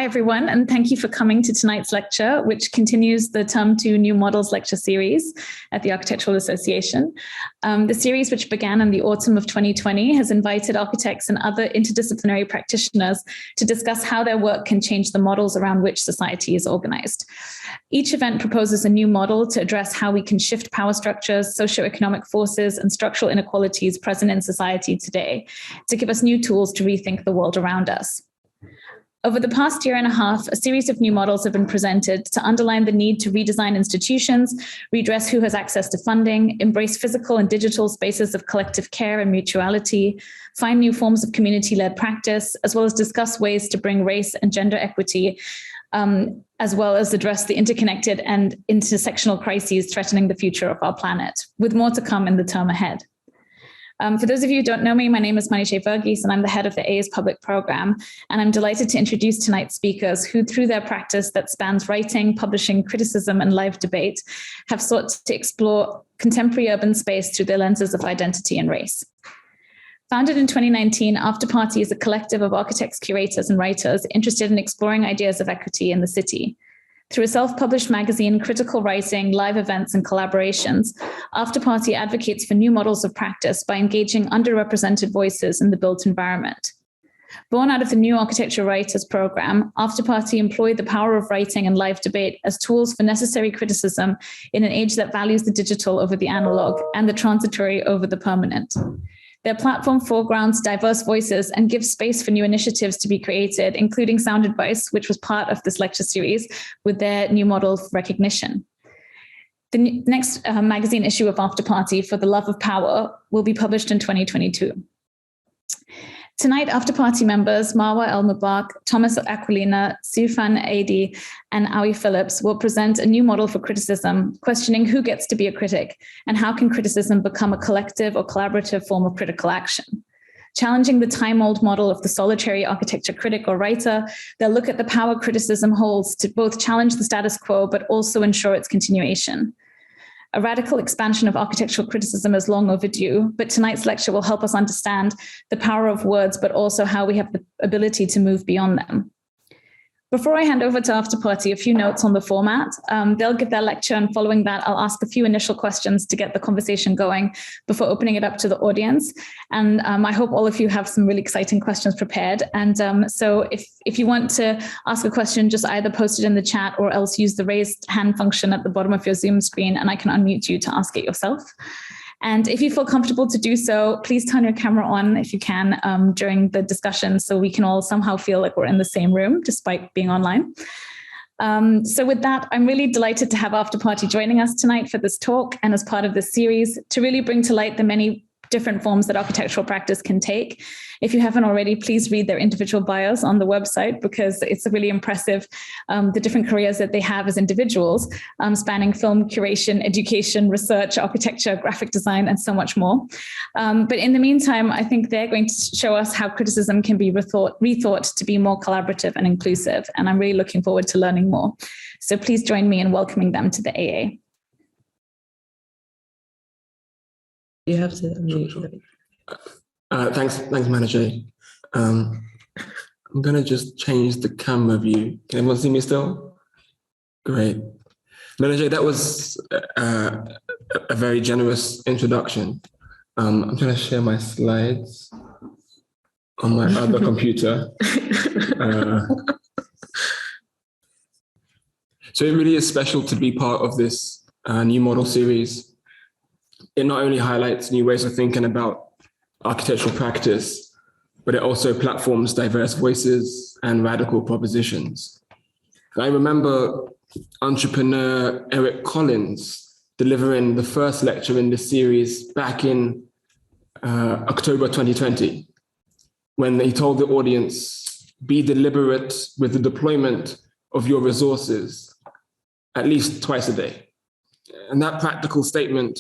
Hi, everyone, and thank you for coming to tonight's lecture, which continues the Term 2 New Models lecture series at the Architectural Association. The series, which began in the autumn of 2020, has invited architects and other interdisciplinary practitioners to discuss how their work can change the models around which society is organized. Each event proposes a new model to address how we can shift power structures, socio-economic forces, and structural inequalities present in society today to give us new tools to rethink the world around us. Over the past year and a half, a series of new models have been presented to underline the need to redesign institutions, redress who has access to funding, embrace physical and digital spaces of collective care and mutuality, find new forms of community-led practice, as well as discuss ways to bring race and gender equity, as well as address the interconnected and intersectional crises threatening the future of our planet, with more to come in the term ahead. For those of you who don't know me, my name is Manisha Verghese, and I'm the head of the AA's public program. And I'm delighted to introduce tonight's speakers who, through their practice that spans writing, publishing, criticism, and live debate, have sought to explore contemporary urban space through their lenses of identity and race. Founded in 2019, Afterparti is a collective of architects, curators, and writers interested in exploring ideas of equity in the city. Through a self-published magazine, critical writing, live events, and collaborations, Afterparti advocates for new models of practice by engaging underrepresented voices in the built environment. Born out of the New Architecture Writers program, Afterparti employ the power of writing and live debate as tools for necessary criticism in an age that values the digital over the analog and the transitory over the permanent. Their platform foregrounds diverse voices and gives space for new initiatives to be created, including Sound Advice, which was part of this lecture series, with their new model of recognition. The next magazine issue of Afterparti, For the Love of Power, will be published in 2022. Tonight, Afterparti members Marwa El-Mubarak, Thomas Aquilina, Sifan Adi, and Awi Phillips will present a new model for criticism, questioning who gets to be a critic and how can criticism become a collective or collaborative form of critical action. Challenging the time-old model of the solitary architecture critic or writer, they'll look at the power criticism holds to both challenge the status quo but also ensure its continuation. A radical expansion of architectural criticism is long overdue, but tonight's lecture will help us understand the power of words, but also how we have the ability to move beyond them. Before I hand over to Afterparti, a few notes on the format. They'll give their lecture, and following that, I'll ask a few initial questions to get the conversation going before opening it up to the audience. And I hope all of you have some really exciting questions prepared. And so if you want to ask a question, just either post it in the chat or else use the raised hand function at the bottom of your Zoom screen, and I can unmute you to ask it yourself. And if you feel comfortable to do so, please turn your camera on if you can during the discussion so we can all somehow feel like we're in the same room despite being online. So with that, I'm really delighted to have Afterparti joining us tonight for this talk and as part of this series to really bring to light the many different forms that architectural practice can take. If you haven't already, please read their individual bios on the website because it's really impressive, the different careers that they have as individuals, spanning film, curation, education, research, architecture, graphic design, and so much more. But in the meantime, I think they're going to show us how criticism can be rethought to be more collaborative and inclusive. And I'm really looking forward to learning more. So please join me in welcoming them to the AA. You have to unmute. Sure. Thanks, Manisha. I'm going to just change the camera view. Can everyone see me still? Great. Manisha, that was a very generous introduction. I'm going to share my slides on my other computer. So it really is special to be part of this new model series. It not only highlights new ways of thinking about architectural practice, but it also platforms diverse voices and radical propositions. I remember entrepreneur Eric Collins delivering the first lecture in this series back in October 2020, when he told the audience, be deliberate with the deployment of your resources at least twice a day. And that practical statement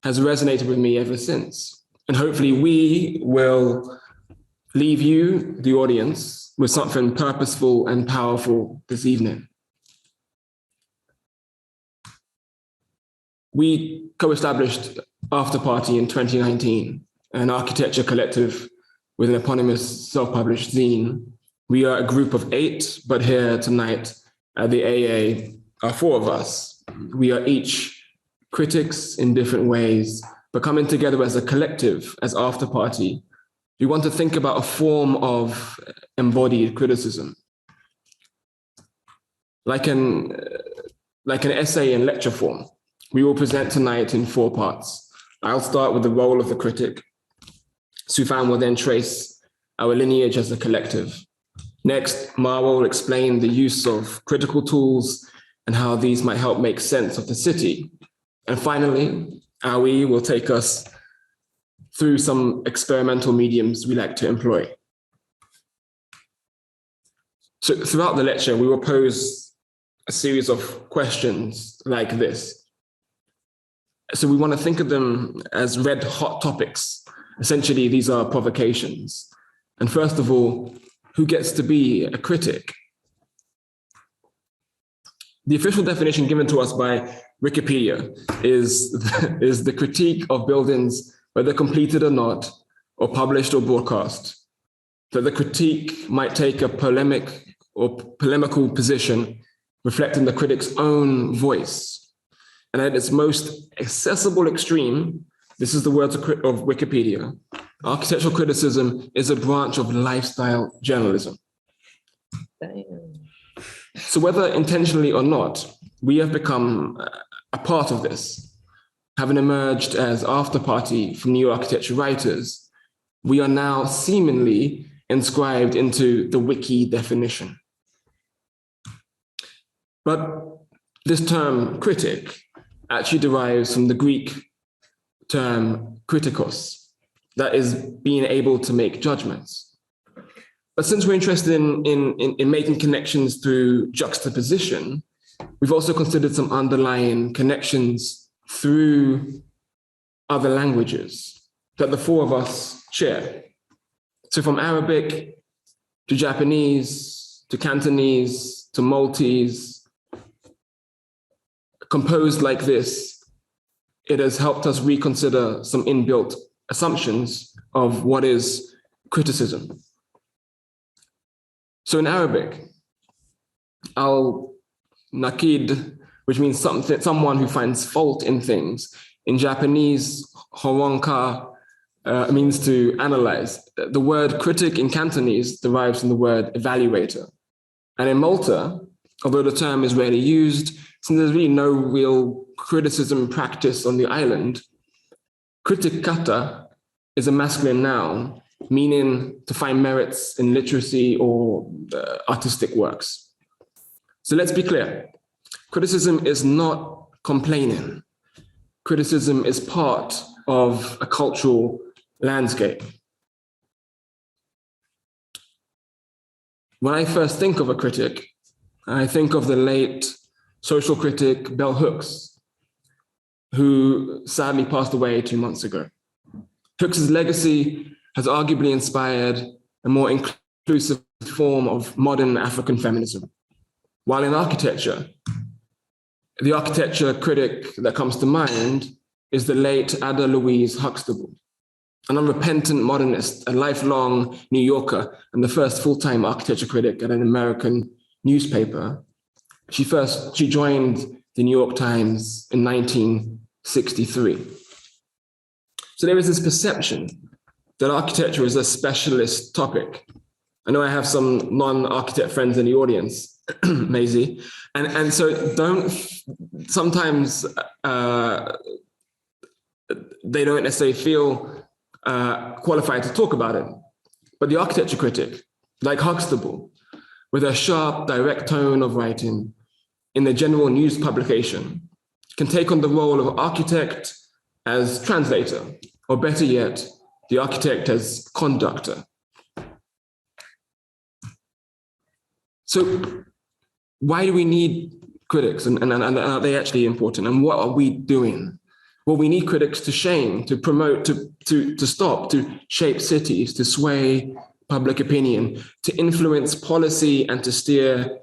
has resonated with me ever since. And hopefully we will leave you, the audience, with something purposeful and powerful this evening. We co-established Afterparti in 2019, an architecture collective with an eponymous self-published zine We are a group of 8, but here tonight at the AA are 4 of us. We are each critics in different ways, but coming together as a collective, as Afterparti, we want to think about a form of embodied criticism. Like an essay in lecture form, we will present tonight in 4 parts. I'll start with the role of the critic. Sufan will then trace our lineage as a collective. Next, Marwa will explain the use of critical tools and how these might help make sense of the city. And finally, Awi will take us through some experimental mediums we like to employ. So throughout the lecture, we will pose a series of questions like this. So we want to think of them as red hot topics. Essentially, these are provocations. And first of all, who gets to be a critic? The official definition given to us by Wikipedia is the critique of buildings, whether completed or not, or published or broadcast. That the critique might take a polemical position, reflecting the critic's own voice. And at its most accessible extreme, this is the words of Wikipedia, architectural criticism is a branch of lifestyle journalism. Damn. So whether intentionally or not, we have become a part of this. Having emerged as Afterparti from new architecture writers, we are now seemingly inscribed into the wiki definition. But this term critic actually derives from the Greek term kritikos, that is being able to make judgments. But since we're interested in making connections through juxtaposition, we've also considered some underlying connections through other languages that the 4 of us share. So from Arabic to Japanese, to Cantonese, to Maltese, composed like this, it has helped us reconsider some inbuilt assumptions of what is criticism. So in Arabic, al-nakid, which means someone who finds fault in things. In Japanese, horonka means to analyze. The word critic in Cantonese derives from the word evaluator. And in Malta, although the term is rarely used, since there's really no real criticism practice on the island, kritikata is a masculine noun, meaning to find merits in literacy or artistic works. So let's be clear. Criticism is not complaining. Criticism is part of a cultural landscape. When I first think of a critic, I think of the late social critic Bell Hooks, who sadly passed away 2 months ago. Hooks's legacy has arguably inspired a more inclusive form of modern African feminism. While in architecture, the architecture critic that comes to mind is the late Ada Louise Huxtable, an unrepentant modernist, a lifelong New Yorker, and the first full-time architecture critic at an American newspaper. She joined the New York Times in 1963. So there is this perception that architecture is a specialist topic. I know I have some non-architect friends in the audience, Maisie, and so sometimes they don't necessarily feel qualified to talk about it. But the architecture critic, like Huxtable, with a sharp, direct tone of writing in the general news publication, can take on the role of architect as translator, or better yet, the architect as conductor. So why do we need critics, and are they actually important? And what are we doing? Well, we need critics to shame, to promote, to stop, to shape cities, to sway public opinion, to influence policy and to steer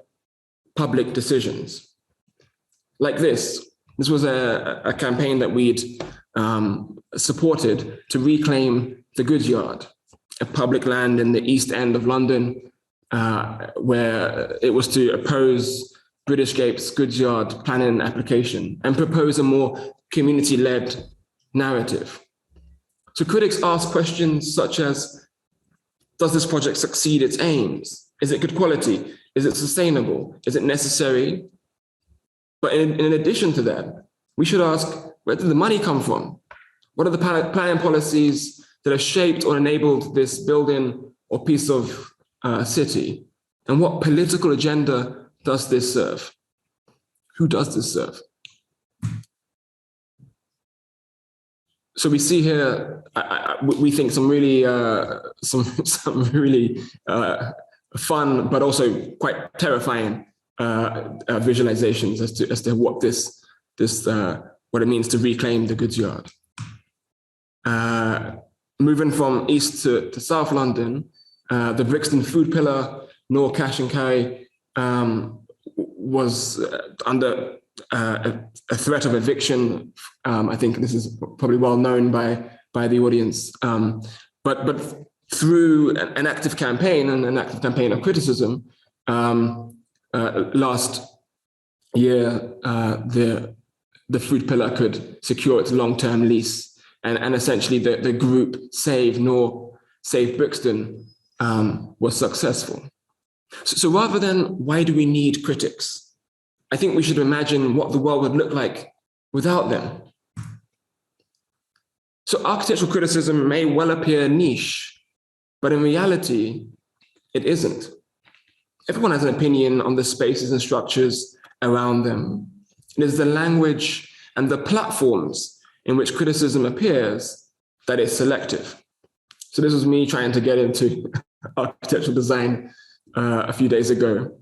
public decisions. Like this was a campaign that we'd supported to reclaim the goods yard, a public land in the East End of London, where it was to oppose Britishgate's goods yard planning application and propose a more community-led narrative. So critics ask questions such as, does this project succeed its aims? Is it good quality? Is it sustainable? Is it necessary? But in addition to that, we should ask, where did the money come from? What are the planning policies that have shaped or enabled this building or piece of city? And what political agenda does this serve? Who does this serve? So we see here, we think some really fun, but also quite terrifying visualizations as to what what it means to reclaim the goods yard. Moving from east to South London, the Brixton food pillar, nor cash and carry, was under a threat of eviction. I think this is probably well known by the audience. But through an active campaign and an active campaign of criticism, last year the food pillar could secure its long-term lease, and essentially the group Save Brixton was successful. So rather than why do we need critics, I think we should imagine what the world would look like without them. So architectural criticism may well appear niche, but in reality, it isn't. Everyone has an opinion on the spaces and structures around them. It is the language and the platforms in which criticism appears that is selective. So this was me trying to get into architectural design a few days ago,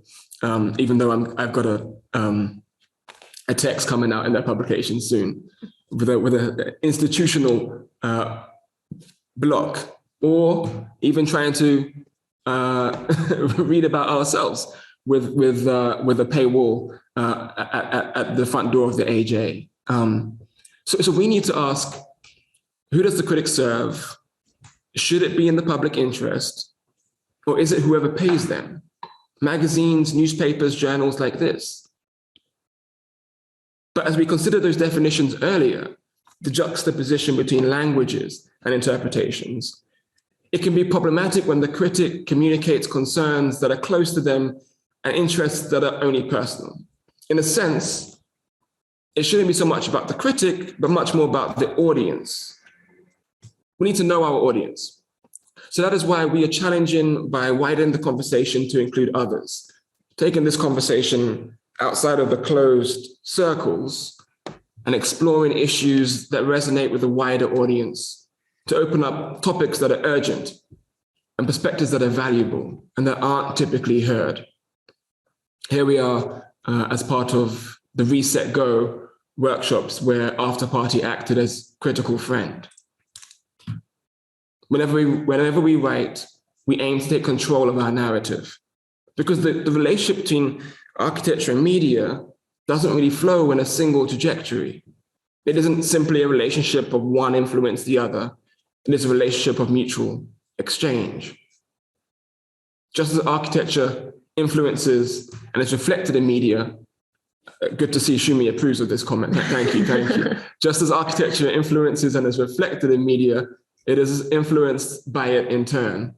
even though I've got a text coming out in that publication soon with an institutional block, or even trying to read about ourselves with a paywall at the front door of the AJ. So we need to ask, who does the critic serve? Should it be in the public interest? Or is it whoever pays them? Magazines, newspapers, journals like this. But as we consider those definitions earlier, the juxtaposition between languages and interpretations, it can be problematic when the critic communicates concerns that are close to them and interests that are only personal. In a sense, it shouldn't be so much about the critic, but much more about the audience. We need to know our audience. So that is why we are challenging by widening the conversation to include others, taking this conversation outside of the closed circles and exploring issues that resonate with a wider audience, to open up topics that are urgent and perspectives that are valuable and that aren't typically heard. Here we are as part of the Reset Go workshops, where Afterparti acted as critical friend. Whenever we write, we aim to take control of our narrative, because the relationship between architecture and media doesn't really flow in a single trajectory. It isn't simply a relationship of one influence the other. It is a relationship of mutual exchange. Just as architecture influences and is reflected in media, good to see Shumi approves of this comment. Thank you. Just as architecture influences and is reflected in media, it is influenced by it in turn.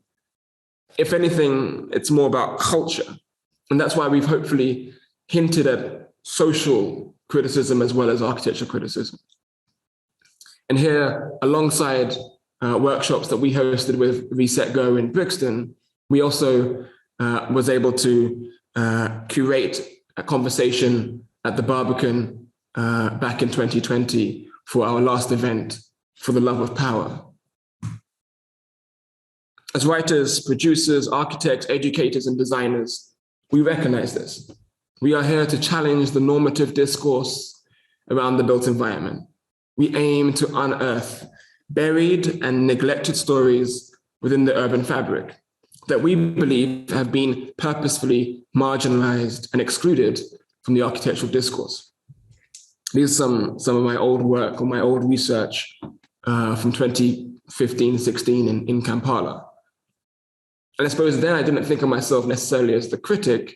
If anything, it's more about culture. And that's why we've hopefully hinted at social criticism as well as architecture criticism. And here, alongside workshops that we hosted with Reset Go in Brixton, we also was able to curate a conversation at the Barbican back in 2020 for our last event, For the Love of Power. As writers, producers, architects, educators, and designers, we recognize this. We are here to challenge the normative discourse around the built environment. We aim to unearth buried and neglected stories within the urban fabric that we believe have been purposefully marginalized and excluded from the architectural discourse. These are some of my old work or my old research from 2015-16 in Kampala. And I suppose then I didn't think of myself necessarily as the critic,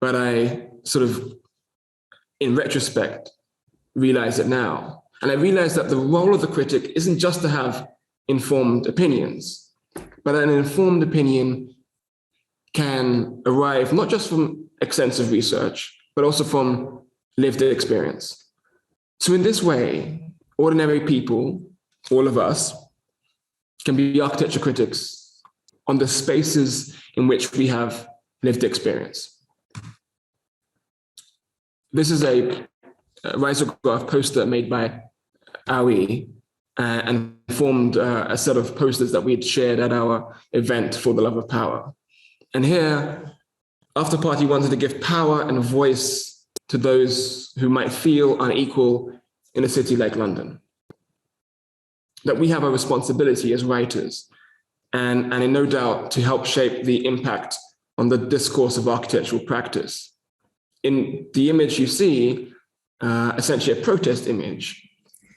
but I sort of, in retrospect, realize it now. And I realized that the role of the critic isn't just to have informed opinions, but an informed opinion can arrive not just from extensive research, but also from lived experience. So in this way, ordinary people, all of us, can be architecture critics on the spaces in which we have lived experience. This is a risograph poster made by Aoi and formed a set of posters that we had shared at our event for the love of power. And here, Afterparti wanted to give power and voice to those who might feel unequal in a city like London. That we have a responsibility as writers, and in no doubt to help shape the impact on the discourse of architectural practice. In the image you see, essentially a protest image,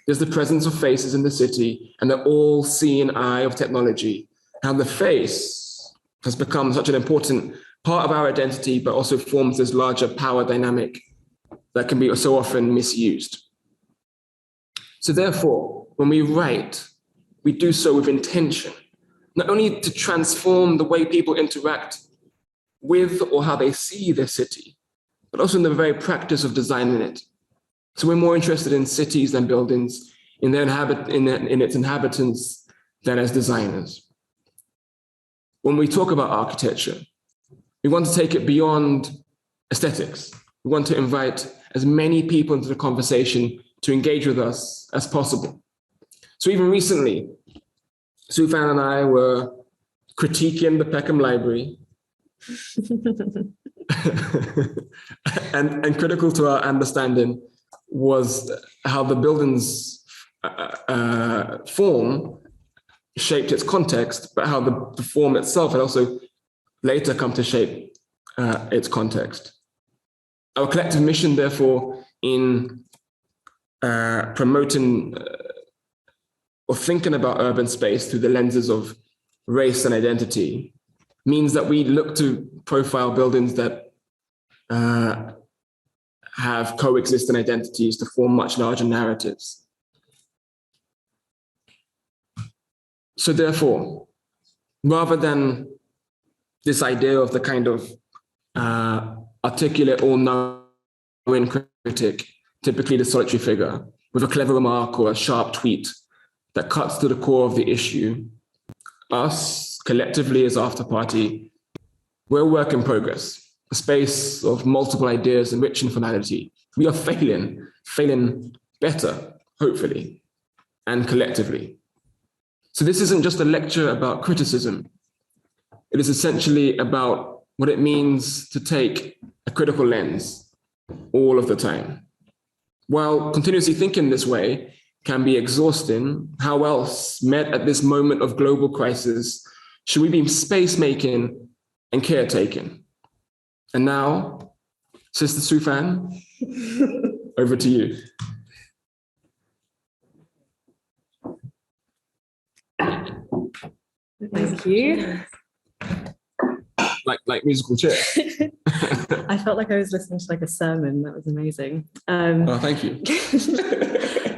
there's the presence of faces in the city and the all-seeing eye of technology, how the face has become such an important part of our identity, but also forms this larger power dynamic that can be so often misused. So therefore, when we write, we do so with intention, not only to transform the way people interact with or how they see their city, but also in the very practice of designing it. So we're more interested in cities than buildings, in its inhabitants than as designers. When we talk about architecture, we want to take it beyond aesthetics. We want to invite as many people into the conversation to engage with us as possible. So even recently, Sufan and I were critiquing the Peckham Library and critical to our understanding was how the building's form shaped its context, but how the form itself had also later come to shape its context. Our collective mission, therefore, in promoting or thinking about urban space through the lenses of race and identity means that we look to profile buildings that have coexisting identities to form much larger narratives. So therefore, rather than this idea of the kind of articulate, all-knowing critic, typically the solitary figure, with a clever remark or a sharp tweet that cuts to the core of the issue, us, collectively as Afterparti, we're a work in progress, a space of multiple ideas and rich informality. We are failing better, hopefully, and collectively. So this isn't just a lecture about criticism. It is essentially about what it means to take a critical lens all of the time. While continuously thinking this way can be exhausting, how else, met at this moment of global crisis, should we be space-making and caretaking? And now, Sister Sufan, over to you. Thank you. Like musical chair. I felt like I was listening to like a sermon. That was amazing. Oh, thank you.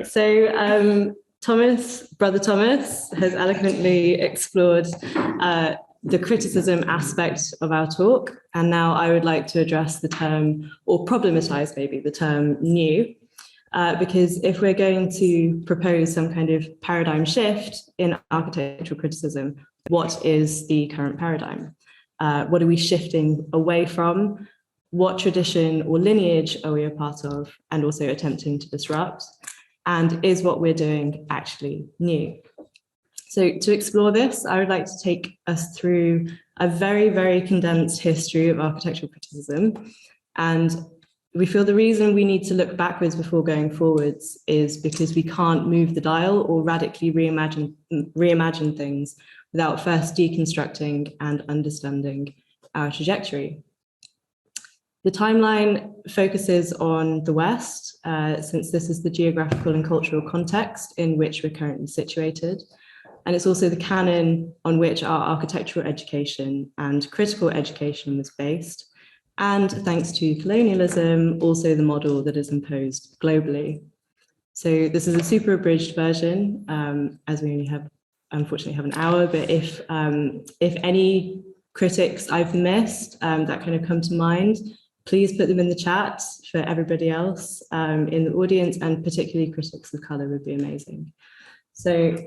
So Brother Thomas has eloquently explored the criticism aspect of our talk. And now I would like to address the term, or problematize maybe the term new, because if we're going to propose some kind of paradigm shift in architectural criticism, what is the current paradigm? What are we shifting away from? What tradition or lineage are we a part of and also attempting to disrupt? And is what we're doing actually new? So to explore this, I would like to take us through a very, very condensed history of architectural criticism. And we feel the reason we need to look backwards before going forwards is because we can't move the dial or radically reimagine things without first deconstructing and understanding our trajectory. The timeline focuses on the West, since this is the geographical and cultural context in which we're currently situated. And it's also the canon on which our architectural education and critical education was based. And thanks to colonialism, also the model that is imposed globally. So this is a super abridged version, as we only have, unfortunately, have an hour. But if any critics I've missed that kind of come to mind, please put them in the chat for everybody else in the audience, and particularly critics of color would be amazing. So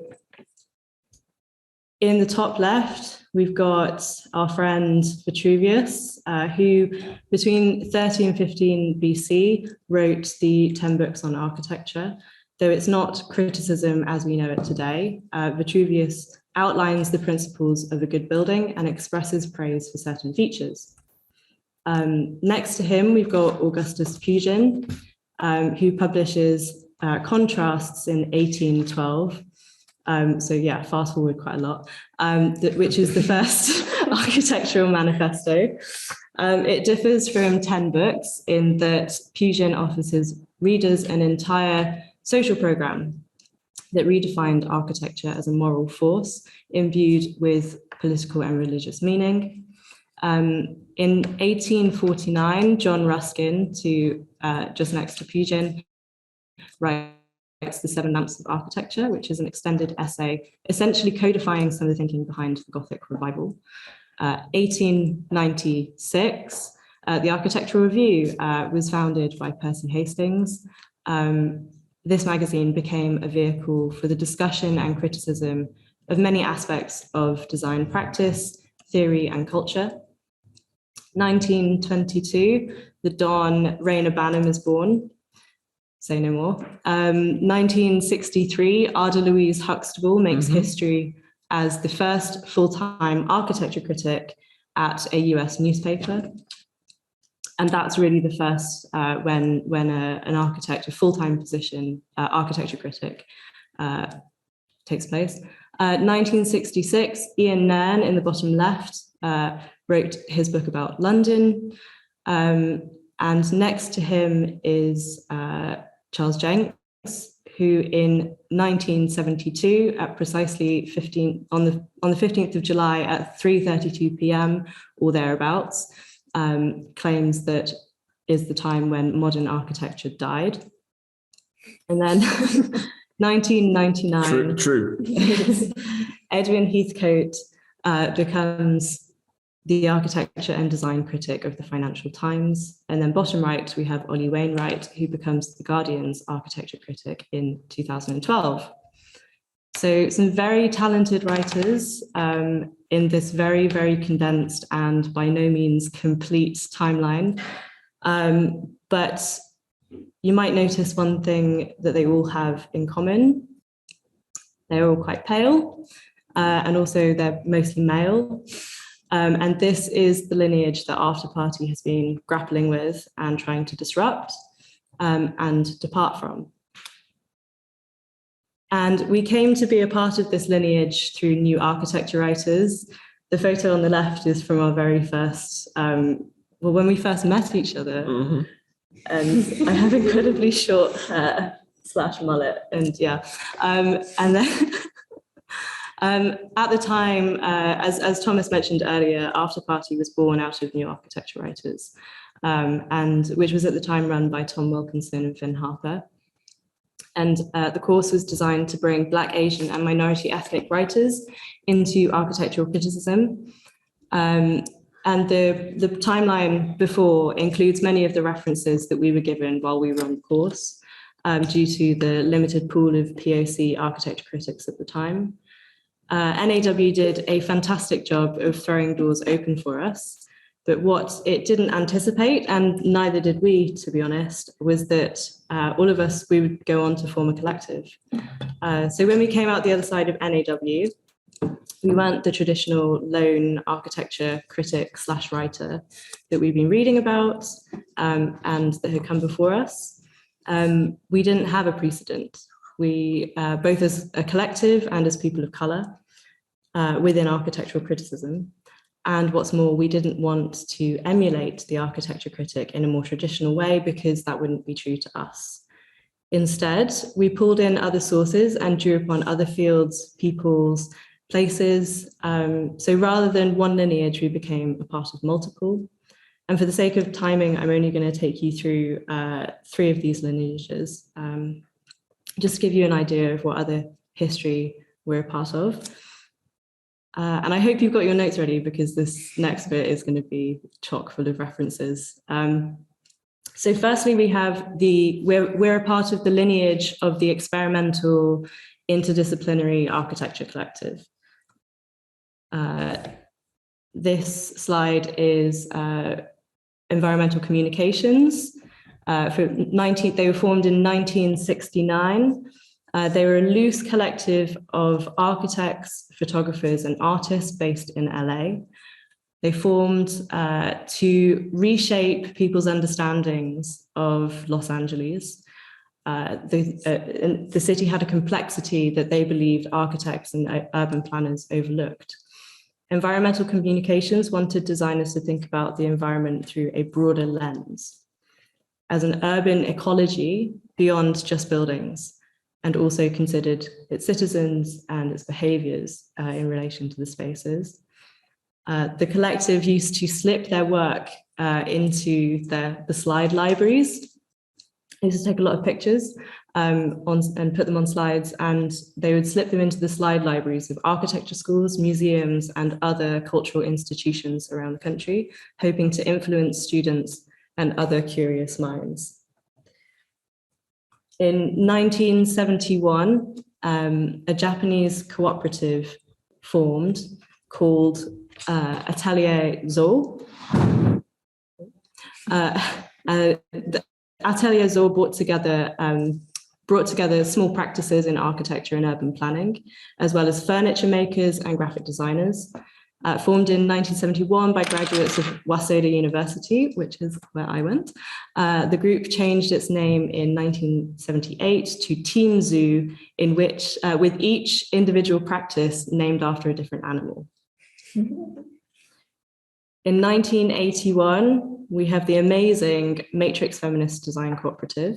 in the top left, we've got our friend Vitruvius, who between 30 and 15 BC wrote the 10 books on architecture. Though it's not criticism as we know it today, Vitruvius outlines the principles of a good building and expresses praise for certain features. Next to him, we've got Augustus Pugin, who publishes Contrasts in 1812. So yeah, fast forward quite a lot, which is the first architectural manifesto. It differs from 10 books in that Pugin offers his readers an entire social program that redefined architecture as a moral force imbued with political and religious meaning. In 1849, John Ruskin, just next to Pugin, writes The Seven Lamps of Architecture, which is an extended essay, essentially codifying some of the thinking behind the Gothic revival. 1896, the Architectural Review was founded by Percy Hastings. This magazine became a vehicle for the discussion and criticism of many aspects of design practice, theory, and culture. 1922, the Don Rayner Banham is born. Say no more. 1963, Ada Louise Huxtable makes history as the first full-time architecture critic at a US newspaper. And that's really the first when an architect, a full-time position, architecture critic, takes place. 1966, Ian Nairn, in the bottom left, wrote his book about London. And next to him is Charles Jenks, who in 1972, at precisely on the 15th of July at 3:32 p.m. or thereabouts, claims that is the time when modern architecture died. And then 1999, True. Edwin Heathcote becomes the architecture and design critic of the Financial Times. And then bottom right, we have Ollie Wainwright, who becomes the Guardian's architecture critic in 2012. So some very talented writers in this very, very condensed and by no means complete timeline. But you might notice one thing that they all have in common. They're all quite pale, and also they're mostly male. And this is the lineage that Afterparti has been grappling with and trying to disrupt and depart from. And we came to be a part of this lineage through new architecture writers. The photo on the left is from our very first, when we first met each other. And I have incredibly short hair / mullet, and yeah. And then at the time, as Thomas mentioned earlier, Afterparti was born out of new architecture writers, and which was at the time run by Tom Wilkinson and Finn Harper. And the course was designed to bring Black, Asian, and minority ethnic writers into architectural criticism. And the timeline before includes many of the references that we were given while we were on the course, due to the limited pool of POC architecture critics at the time. NAW did a fantastic job of throwing doors open for us. But what it didn't anticipate, and neither did we, to be honest, was that all of us, we would go on to form a collective. So when we came out the other side of NAW, we weren't the traditional lone architecture critic / writer that we've been reading about and that had come before us. We didn't have a precedent. We, both as a collective and as people of colour, within architectural criticism. And what's more, we didn't want to emulate the architecture critic in a more traditional way because that wouldn't be true to us. Instead, we pulled in other sources and drew upon other fields, peoples, places. So rather than one lineage, we became a part of multiple. And for the sake of timing, I'm only going to take you through 3 of these lineages, just to give you an idea of what other history we're a part of. And I hope you've got your notes ready, because this next bit is going to be chock full of references. So firstly, we have we're a part of the lineage of the experimental interdisciplinary architecture collective. This slide is environmental communications. They were formed in 1969. They were a loose collective of architects, photographers, and artists based in LA. They formed to reshape people's understandings of Los Angeles. The city had a complexity that they believed architects and urban planners overlooked. Environmental communications wanted designers to think about the environment through a broader lens, as an urban ecology beyond just buildings, and also considered its citizens and its behaviors in relation to the spaces. The collective used to slip their work into the slide libraries. They used to take a lot of pictures and put them on slides, and they would slip them into the slide libraries of architecture schools, museums, and other cultural institutions around the country, hoping to influence students and other curious minds. In 1971, a Japanese cooperative formed called Atelier Zo. The Atelier Zo brought together small practices in architecture and urban planning, as well as furniture makers and graphic designers. Formed in 1971 by graduates of Waseda University, which is where I went. The group changed its name in 1978 to Team Zoo, in which, with each individual practice named after a different animal. In 1981, we have the amazing Matrix Feminist Design Cooperative,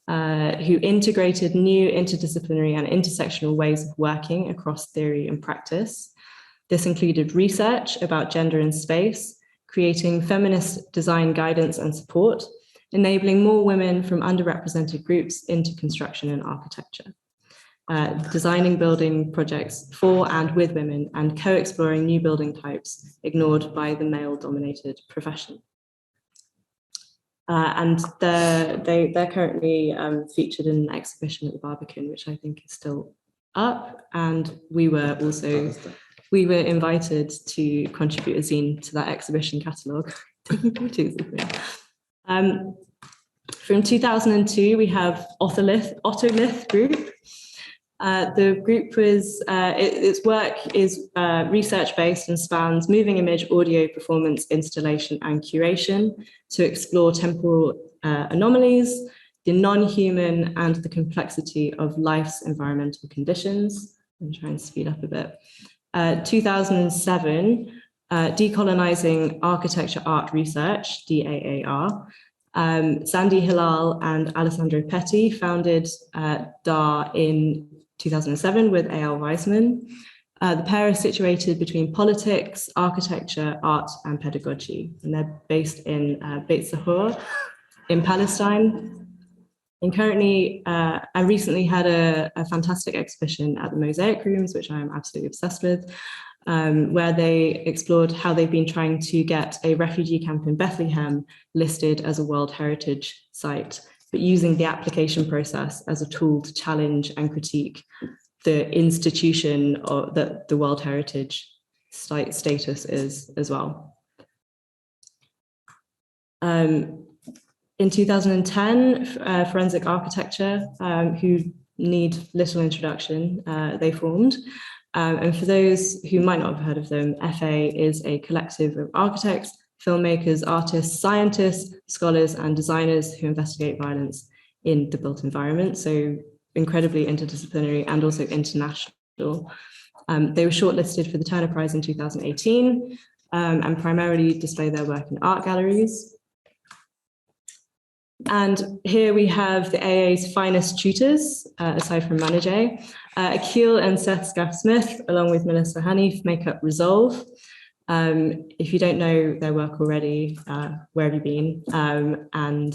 who integrated new interdisciplinary and intersectional ways of working across theory and practice. This included research about gender and space, creating feminist design guidance and support, enabling more women from underrepresented groups into construction and architecture, designing building projects for and with women, and co-exploring new building types ignored by the male-dominated profession. And they're currently featured in an exhibition at the Barbican, which I think is still up. And we were invited to contribute a zine to that exhibition catalogue. From 2002, we have Otolith Group. The group was, its work is research-based and spans moving image, audio, performance, installation, and curation to explore temporal anomalies, the non-human, and the complexity of life's environmental conditions. I'm trying to speed up a bit. 2007, Decolonizing Architecture Art Research, DAAR. Sandy Hilal and Alessandro Petti founded DAR in 2007 with A.L. Weisman. The pair are situated between politics, architecture, art, and pedagogy, and they're based in Beit Sahur in Palestine. And currently, I recently had a fantastic exhibition at the Mosaic Rooms, which I'm absolutely obsessed with, where they explored how they've been trying to get a refugee camp in Bethlehem listed as a World Heritage Site, but using the application process as a tool to challenge and critique the institution that the World Heritage Site status is as well. In 2010, Forensic Architecture, who need little introduction, they formed. And for those who might not have heard of them, FA is a collective of architects, filmmakers, artists, scientists, scholars, and designers who investigate violence in the built environment. So incredibly interdisciplinary and also international. They were shortlisted for the Turner Prize in 2018 and primarily display their work in art galleries. And here we have the AA's finest tutors, aside from Manager. Akil and Seth Scaff-Smith, along with Melissa Hanif, make up Resolve. If you don't know their work already, where have you been? And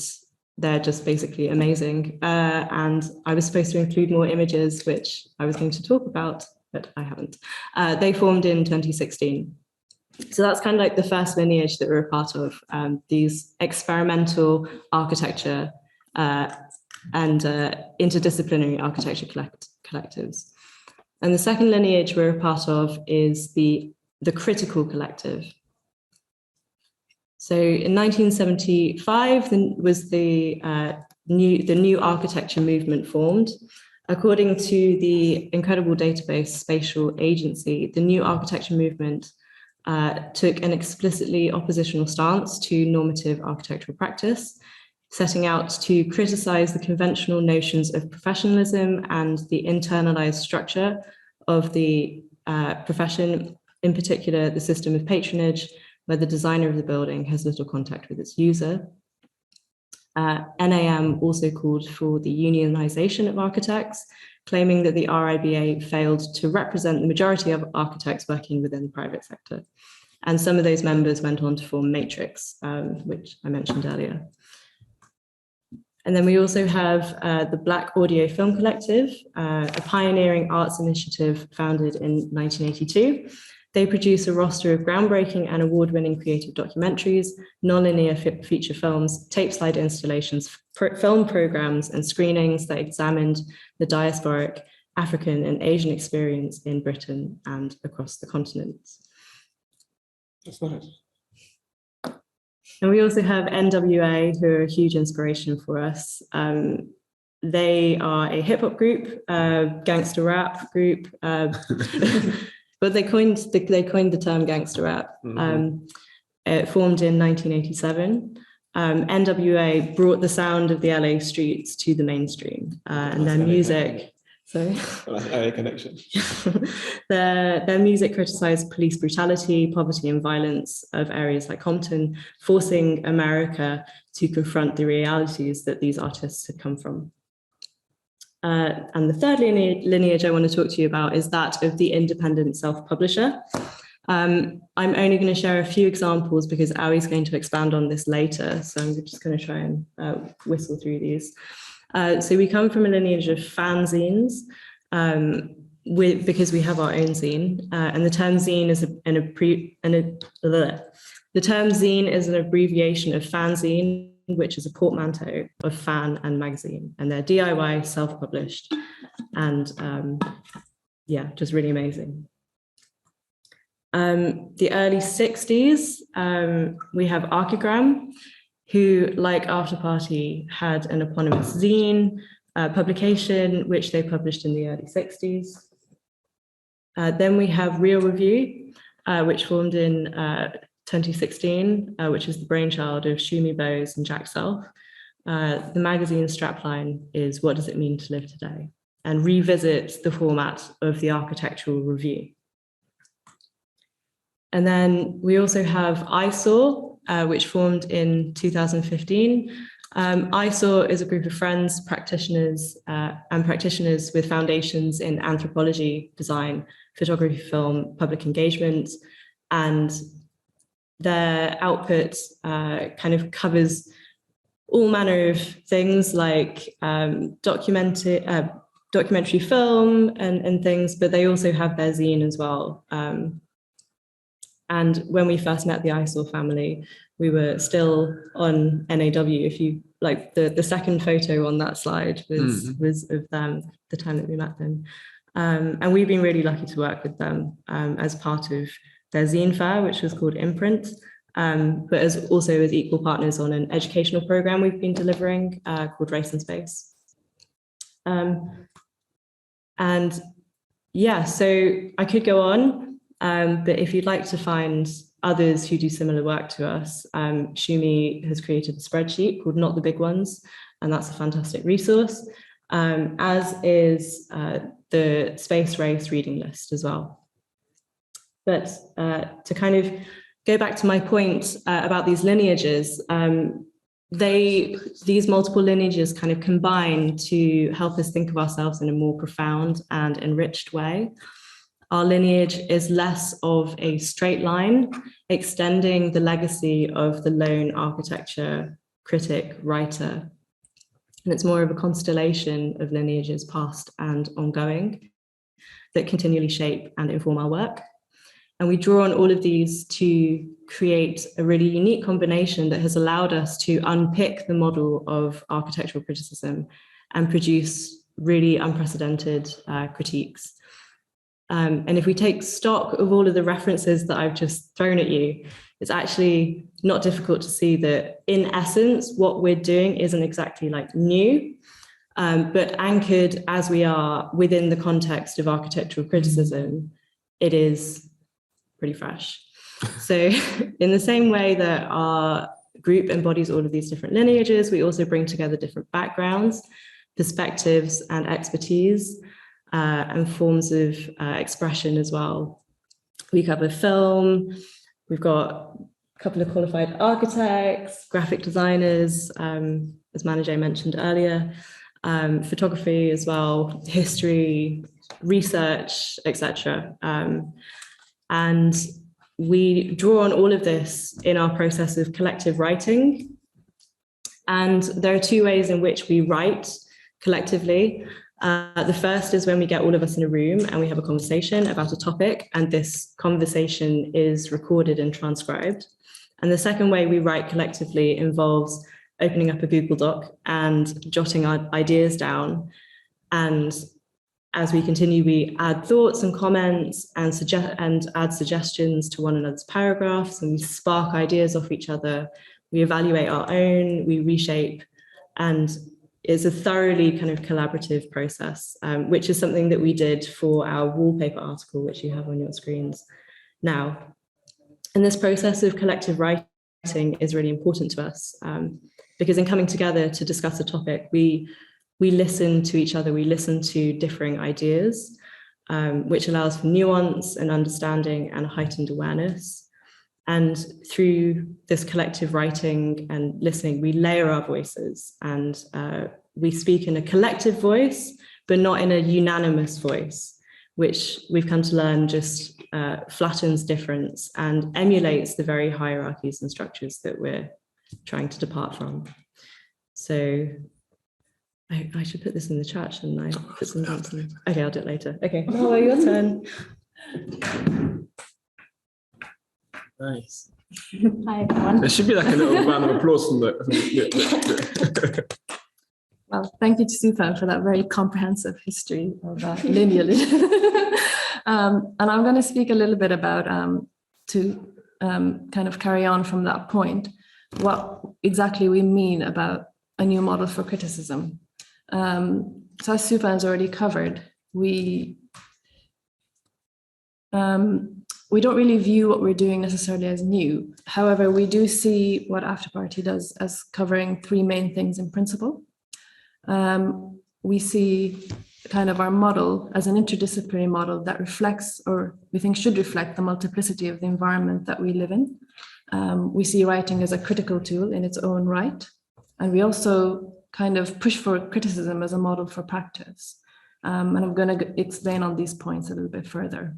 they're just basically amazing. And I was supposed to include more images, which I was going to talk about, but I haven't. They formed in 2016. So that's kind of like the first lineage that we're a part of, these experimental architecture and interdisciplinary architecture collectives. And the second lineage we're a part of is the critical collective. So in 1975 was the new architecture movement formed. According to the incredible database Spatial Agency, the new architecture movement took an explicitly oppositional stance to normative architectural practice, setting out to criticize the conventional notions of professionalism and the internalized structure of the profession, in particular, the system of patronage, where the designer of the building has little contact with its user. NAM also called for the unionization of architects, claiming that the RIBA failed to represent the majority of architects working within the private sector. And some of those members went on to form Matrix, which I mentioned earlier. And then we also have the Black Audio Film Collective, a pioneering arts initiative founded in 1982. They produce a roster of groundbreaking and award-winning creative documentaries, non-linear feature films, tape slide installations, film programs, and screenings that examined the diasporic African and Asian experience in Britain and across the continents. That's nice. And we also have NWA, who are a huge inspiration for us. They are a hip-hop group, gangster rap group, but they coined the term gangster rap. It formed in 1987. NWA brought the sound of the LA streets to the mainstream, and their music. Sorry. Well, that's LA connection. Their music criticized police brutality, poverty, and violence of areas like Compton, forcing America to confront the realities that these artists had come from. And the third lineage I want to talk to you about is that of the independent self-publisher. I'm only going to share a few examples because Awi's going to expand on this later, so I'm just going to try and whistle through these. So we come from a lineage of fanzines, because we have our own zine, and the term zine is the term zine is an abbreviation of fanzine, which is a portmanteau of fan and magazine, and they're DIY, self-published, and yeah, just really amazing. The early 60s, we have Archigram, who, like Afterparti, had an eponymous zine publication, which they published in the early 60s. Then we have Real Review, which formed in 2016, which is the brainchild of Shumi Bose and Jack Self. The magazine strapline is "What does it mean to live today?" and revisits the format of the Architectural Review. And then we also have ISAW, which formed in 2015. ISAW is a group of friends, practitioners with foundations in anthropology, design, photography, film, public engagement, and their output kind of covers all manner of things like documentary film and things, but they also have their zine as well. And when we first met the ISAW family, we were still on NAW. If you like, the second photo on that slide was of them, the time that we met them. And we've been really lucky to work with them as part of their zine fair, which was called Imprint, but also as equal partners on an educational program we've been delivering called Race and Space. And yeah, so I could go on. But if you'd like to find others who do similar work to us, Shumi has created a spreadsheet called Not the Big Ones, and that's a fantastic resource, as is the Space Race reading list as well. But to kind of go back to my point about these lineages, these multiple lineages kind of combine to help us think of ourselves in a more profound and enriched way. Our lineage is less of a straight line, extending the legacy of the lone architecture, critic, writer. And it's more of a constellation of lineages, past and ongoing, that continually shape and inform our work. And we draw on all of these to create a really unique combination that has allowed us to unpick the model of architectural criticism and produce really unprecedented critiques. And if we take stock of all of the references that I've just thrown at you, it's actually not difficult to see that in essence, what we're doing isn't exactly like new, but anchored as we are within the context of architectural criticism, it is pretty fresh. So in the same way that our group embodies all of these different lineages, we also bring together different backgrounds, perspectives, and expertise, and forms of expression as well. We cover film, we've got a couple of qualified architects, graphic designers, as Manojay mentioned earlier, photography as well, history, research, etc. And we draw on all of this in our process of collective writing. And there are two ways in which we write collectively. The first is when we get all of us in a room and we have a conversation about a topic, and this conversation is recorded and transcribed. And the second way we write collectively involves opening up a Google Doc and jotting our ideas down. And as we continue, we add thoughts and comments and add suggestions to one another's paragraphs, and we spark ideas off each other. We evaluate our own, we reshape, and it's a thoroughly kind of collaborative process, which is something that we did for our wallpaper article, which you have on your screens now. And this process of collective writing is really important to us, because in coming together to discuss a topic, we listen to each other, we listen to differing ideas, which allows for nuance and understanding and heightened awareness. And through this collective writing and listening, we layer our voices, and we speak in a collective voice, but not in a unanimous voice, which we've come to learn just flattens difference and emulates the very hierarchies and structures that we're trying to depart from. So I should put this in the chat, shouldn't I? Put some okay, I'll do it later. Okay, Noah, your turn. Nice. Hi, everyone. There should be like a little round of applause from the. Well, thank you to Sufan for that very comprehensive history of lineage. And I'm going to speak a little bit about, to kind of carry on from that point, what exactly we mean about a new model for criticism. So as Sufan's already covered, we don't really view what we're doing necessarily as new. However, we do see what Afterparti does as covering three main things in principle. We see kind of our model as an interdisciplinary model that reflects, or we think should reflect, the multiplicity of the environment that we live in. We see writing as a critical tool in its own right. And we also kind of push for criticism as a model for practice. And I'm going to explain on these points a little bit further.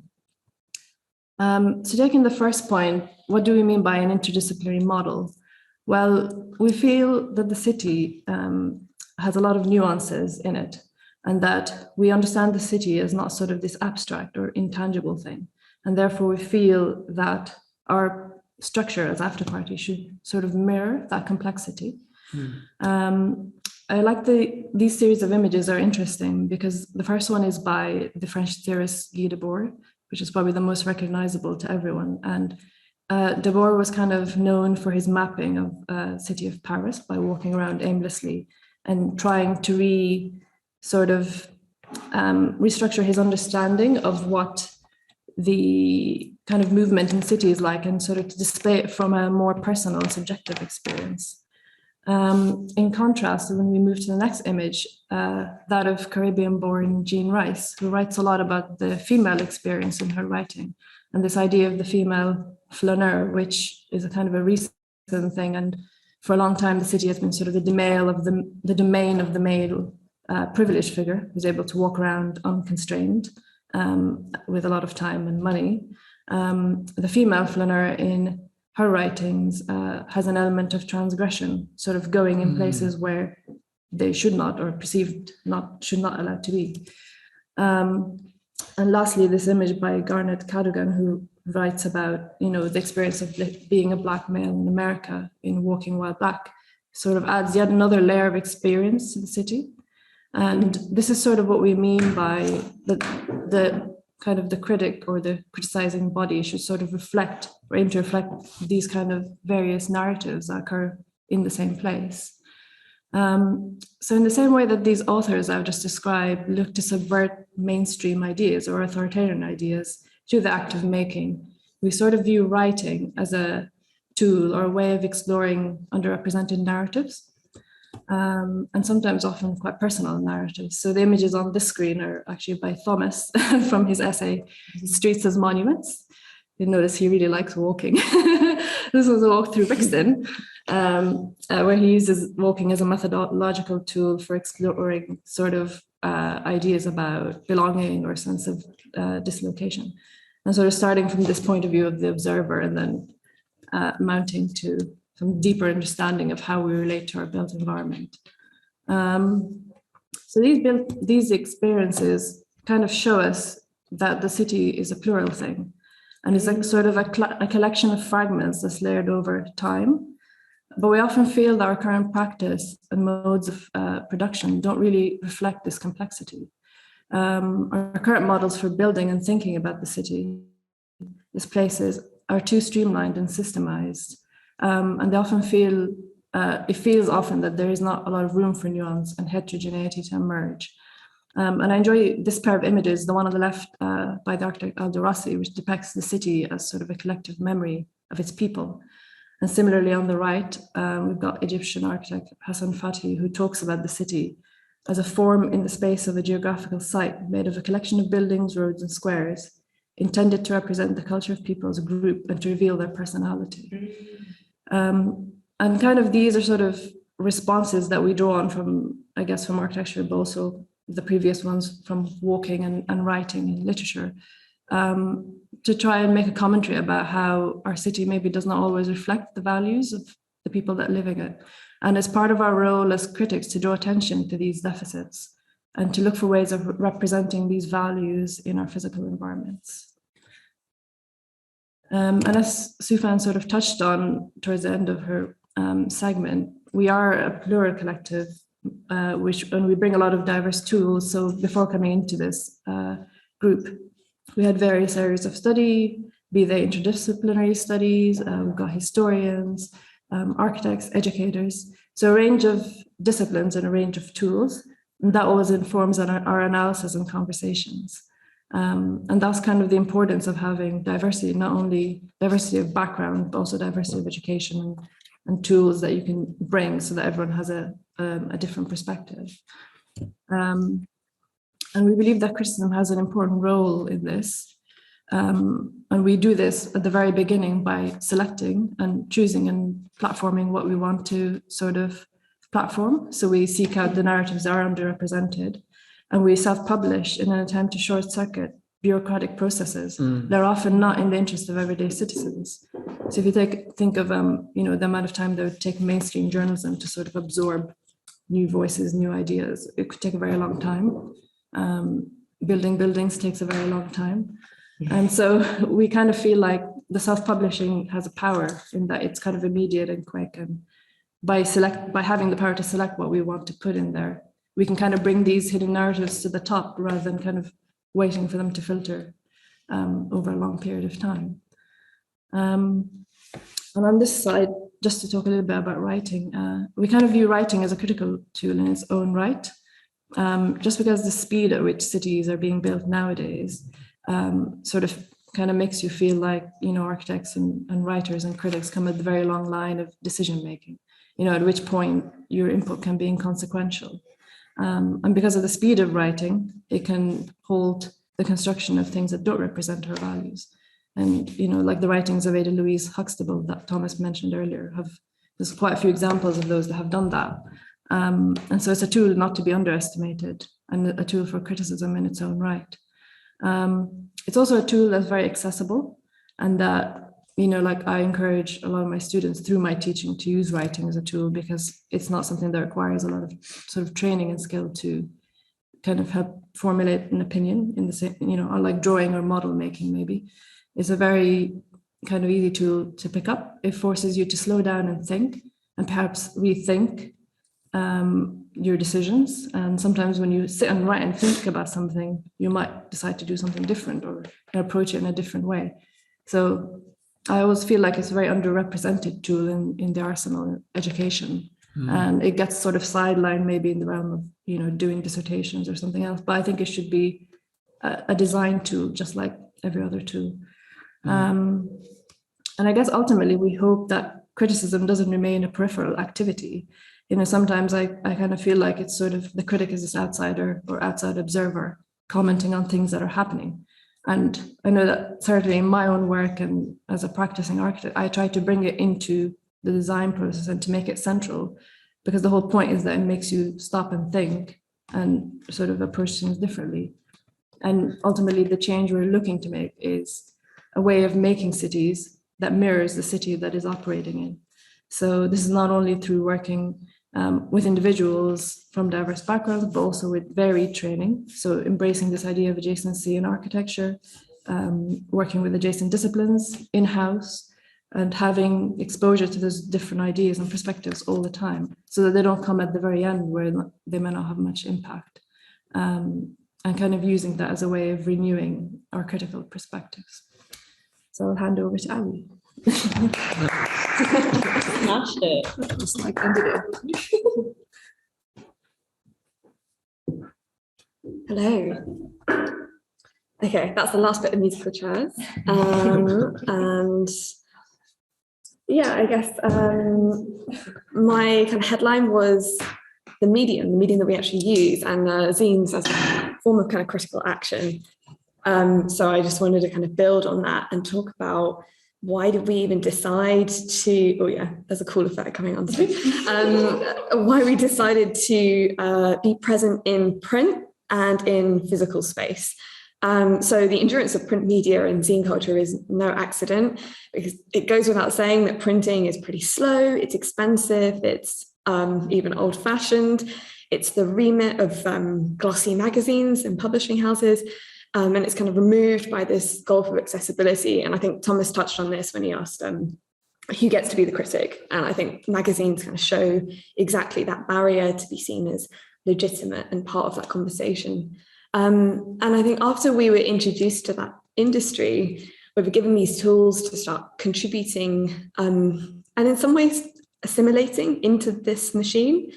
So taking the first point, what do we mean by an interdisciplinary model? Well, we feel that the city has a lot of nuances in it, and that we understand the city as not sort of this abstract or intangible thing. And therefore we feel that our structure as Afterparti should sort of mirror that complexity. I like these series of images are interesting because the first one is by the French theorist Guy Debord, which is probably the most recognizable to everyone. And Debord was kind of known for his mapping of city of Paris by walking around aimlessly and trying to restructure his understanding of what the kind of movement in city is like, and sort of to display it from a more personal and subjective experience. In contrast, when we move to the next image, that of Caribbean-born Jean Rice, who writes a lot about the female experience in her writing, and this idea of the female flaneur, which is a kind of a recent thing, and for a long time, the city has been sort of the domain of the male privileged figure who's able to walk around unconstrained with a lot of time and money. The female flaneur in her writings has an element of transgression, sort of going in places where they should not, or perceived should not allowed to be. And lastly, this image by Garnet Cadogan, who writes about, the experience of being a Black male in America in Walking While Black, sort of adds yet another layer of experience to the city. And this is sort of what we mean by the kind of the critic or the criticizing body should sort of reflect or aim to reflect these kind of various narratives that occur in the same place. So in the same way that these authors I've just described look to subvert mainstream ideas or authoritarian ideas through the act of making, we sort of view writing as a tool or a way of exploring underrepresented narratives, and sometimes often quite personal narratives. So the images on this screen are actually by Thomas from his essay, Streets as Monuments. You notice he really likes walking. This was a walk through Brixton, where he uses walking as a methodological tool for exploring sort of ideas about belonging or sense of dislocation. And sort of starting from this point of view of the observer and then mounting to some deeper understanding of how we relate to our built environment. So these experiences kind of show us that the city is a plural thing, and is like sort of a collection of fragments that's layered over time. But we often feel that our current practice and modes of production don't really reflect this complexity. Our current models for building and thinking about the city, these places, are too streamlined and systemized. And they often it feels often that there is not a lot of room for nuance and heterogeneity to emerge. And I enjoy this pair of images, the one on the left by the architect Aldo Rossi, which depicts the city as sort of a collective memory of its people. And similarly on the right, we've got Egyptian architect Hassan Fathy, who talks about the city as a form in the space of a geographical site made of a collection of buildings, roads, and squares, intended to represent the culture of people as a group and to reveal their personality. And kind of these are sort of responses that we draw on from, I guess, from architecture, but also the previous ones from walking and writing and literature, to try and make a commentary about how our city maybe does not always reflect the values of the people that live in it. And as part of our role as critics to draw attention to these deficits and to look for ways of representing these values in our physical environments. And as Sufan sort of touched on towards the end of her segment, we are a plural collective, and we bring a lot of diverse tools. So before coming into this group, we had various areas of study, be they interdisciplinary studies, we've got historians, architects, educators, so a range of disciplines and a range of tools, and that always informs our analysis and conversations. And that's kind of the importance of having diversity, not only diversity of background, but also diversity of education and tools that you can bring so that everyone has a different perspective. And we believe that criticism has an important role in this. And we do this at the very beginning by selecting and choosing and platforming what we want to sort of platform. So we seek out the narratives that are underrepresented, and we self-publish in an attempt to short-circuit bureaucratic processes that are often not in the interest of everyday citizens. So if you think of the amount of time that would take mainstream journalism to sort of absorb new voices, new ideas, it could take a very long time. Building buildings takes a very long time. And so we kind of feel like the self-publishing has a power in that it's kind of immediate and quick. And by having the power to select what we want to put in there, we can kind of bring these hidden narratives to the top rather than kind of waiting for them to filter over a long period of time. And on this side, just to talk a little bit about writing, we kind of view writing as a critical tool in its own right, just because the speed at which cities are being built nowadays sort of kind of makes you feel like, architects and writers and critics come at the very long line of decision making, at which point your input can be inconsequential. And because of the speed of writing, it can hold the construction of things that don't represent our values. And, like the writings of Ada Louise Huxtable that Thomas mentioned earlier have there's quite a few examples of those that have done that. And so it's a tool not to be underestimated and a tool for criticism in its own right. It's also a tool that's very accessible, and that, like I encourage a lot of my students through my teaching to use writing as a tool, because it's not something that requires a lot of sort of training and skill to kind of help formulate an opinion in the same, unlike drawing or model making maybe. It's a very kind of easy tool to pick up. It forces you to slow down and think, and perhaps rethink your decisions. And sometimes when you sit and write and think about something, you might decide to do something different or approach it in a different way. So I always feel like it's a very underrepresented tool in the arsenal of education. And it gets sort of sidelined maybe in the realm of, doing dissertations or something else. But I think it should be a design tool, just like every other tool. And I guess ultimately we hope that criticism doesn't remain a peripheral activity. Sometimes I kind of feel like it's sort of the critic is this outsider or outside observer commenting on things that are happening. And I know that certainly in my own work and as a practicing architect, I try to bring it into the design process and to make it central, because the whole point is that it makes you stop and think and sort of approach things differently. And ultimately the change we're looking to make is a way of making cities that mirrors the city that is operating in. So this is not only through working with individuals from diverse backgrounds, but also with varied training. So embracing this idea of adjacency in architecture, working with adjacent disciplines in-house, and having exposure to those different ideas and perspectives all the time, so that they don't come at the very end where they may not have much impact. And kind of using that as a way of renewing our critical perspectives. So I'll hand over to Ali. Smashed it. Just like ended it. Hello. Okay, that's the last bit of musical chairs. And yeah, I guess my kind of headline was the medium that we actually use, and Zines as a form of kind of critical action. So I just wanted to kind of build on that and talk about why did we even decide to, oh yeah, there's a cool effect coming on screen. Why we decided to be present in print and in physical space. So the endurance of print media and zine culture is no accident, because it goes without saying that printing is pretty slow, it's expensive, it's even old-fashioned. It's the remit of glossy magazines and publishing houses. And it's kind of removed by this gulf of accessibility. And I think Thomas touched on this when he asked who gets to be the critic. And I think magazines kind of show exactly that barrier to be seen as legitimate and part of that conversation. And I think after we were introduced to that industry, we were given these tools to start contributing and in some ways assimilating into this machine.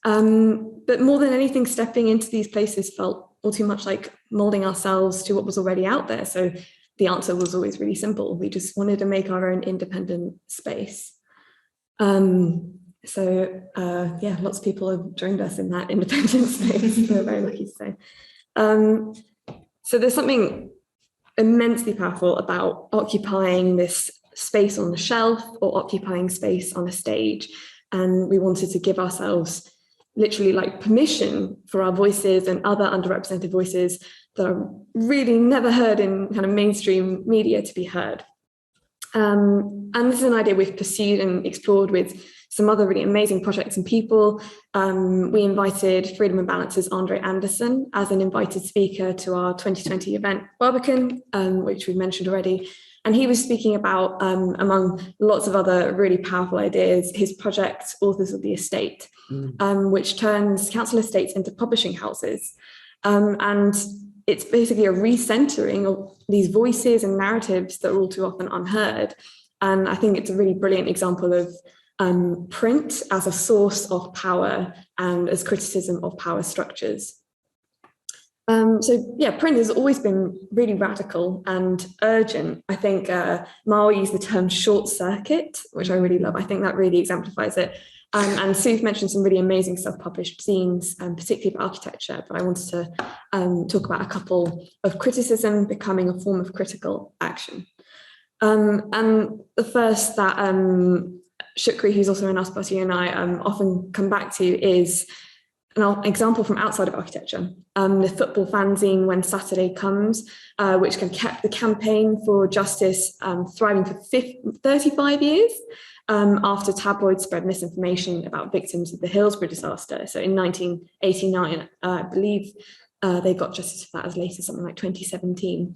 But more than anything, stepping into these places felt all too much like molding ourselves to what was already out there. So the answer was always really simple. We just wanted to make our own independent space. Yeah, lots of people have joined us in that independent space. We're very lucky to say. So there's something immensely powerful about occupying this space on the shelf or occupying space on a stage. And we wanted to give ourselves literally like permission for our voices and other underrepresented voices that are really never heard in kind of mainstream media to be heard. And this is an idea we've pursued and explored with some other really amazing projects and people. We invited Freedom and Balance's Andre Anderson as an invited speaker to our 2020 event, Barbican, which we mentioned already. And he was speaking about, among lots of other really powerful ideas, his project, Authors of the Estate, which turns council estates into publishing houses. And it's basically a recentering of these voices and narratives that are all too often unheard. And I think it's a really brilliant example of print as a source of power and as criticism of power structures. So yeah, print has always been really radical and urgent. I think Mal used the term short circuit, which I really love. I think that really exemplifies it. And Sue mentioned some really amazing self-published zines, particularly about architecture, but I wanted to talk about a couple of criticism becoming a form of critical action. And the first that Shukri, who's also an Afterparti, and I often come back to is an example from outside of architecture. The football fanzine When Saturday Comes, which kept the campaign for justice thriving for 35 years after tabloids spread misinformation about victims of the Hillsborough disaster. So in 1989, I believe they got justice for that as late as something like 2017.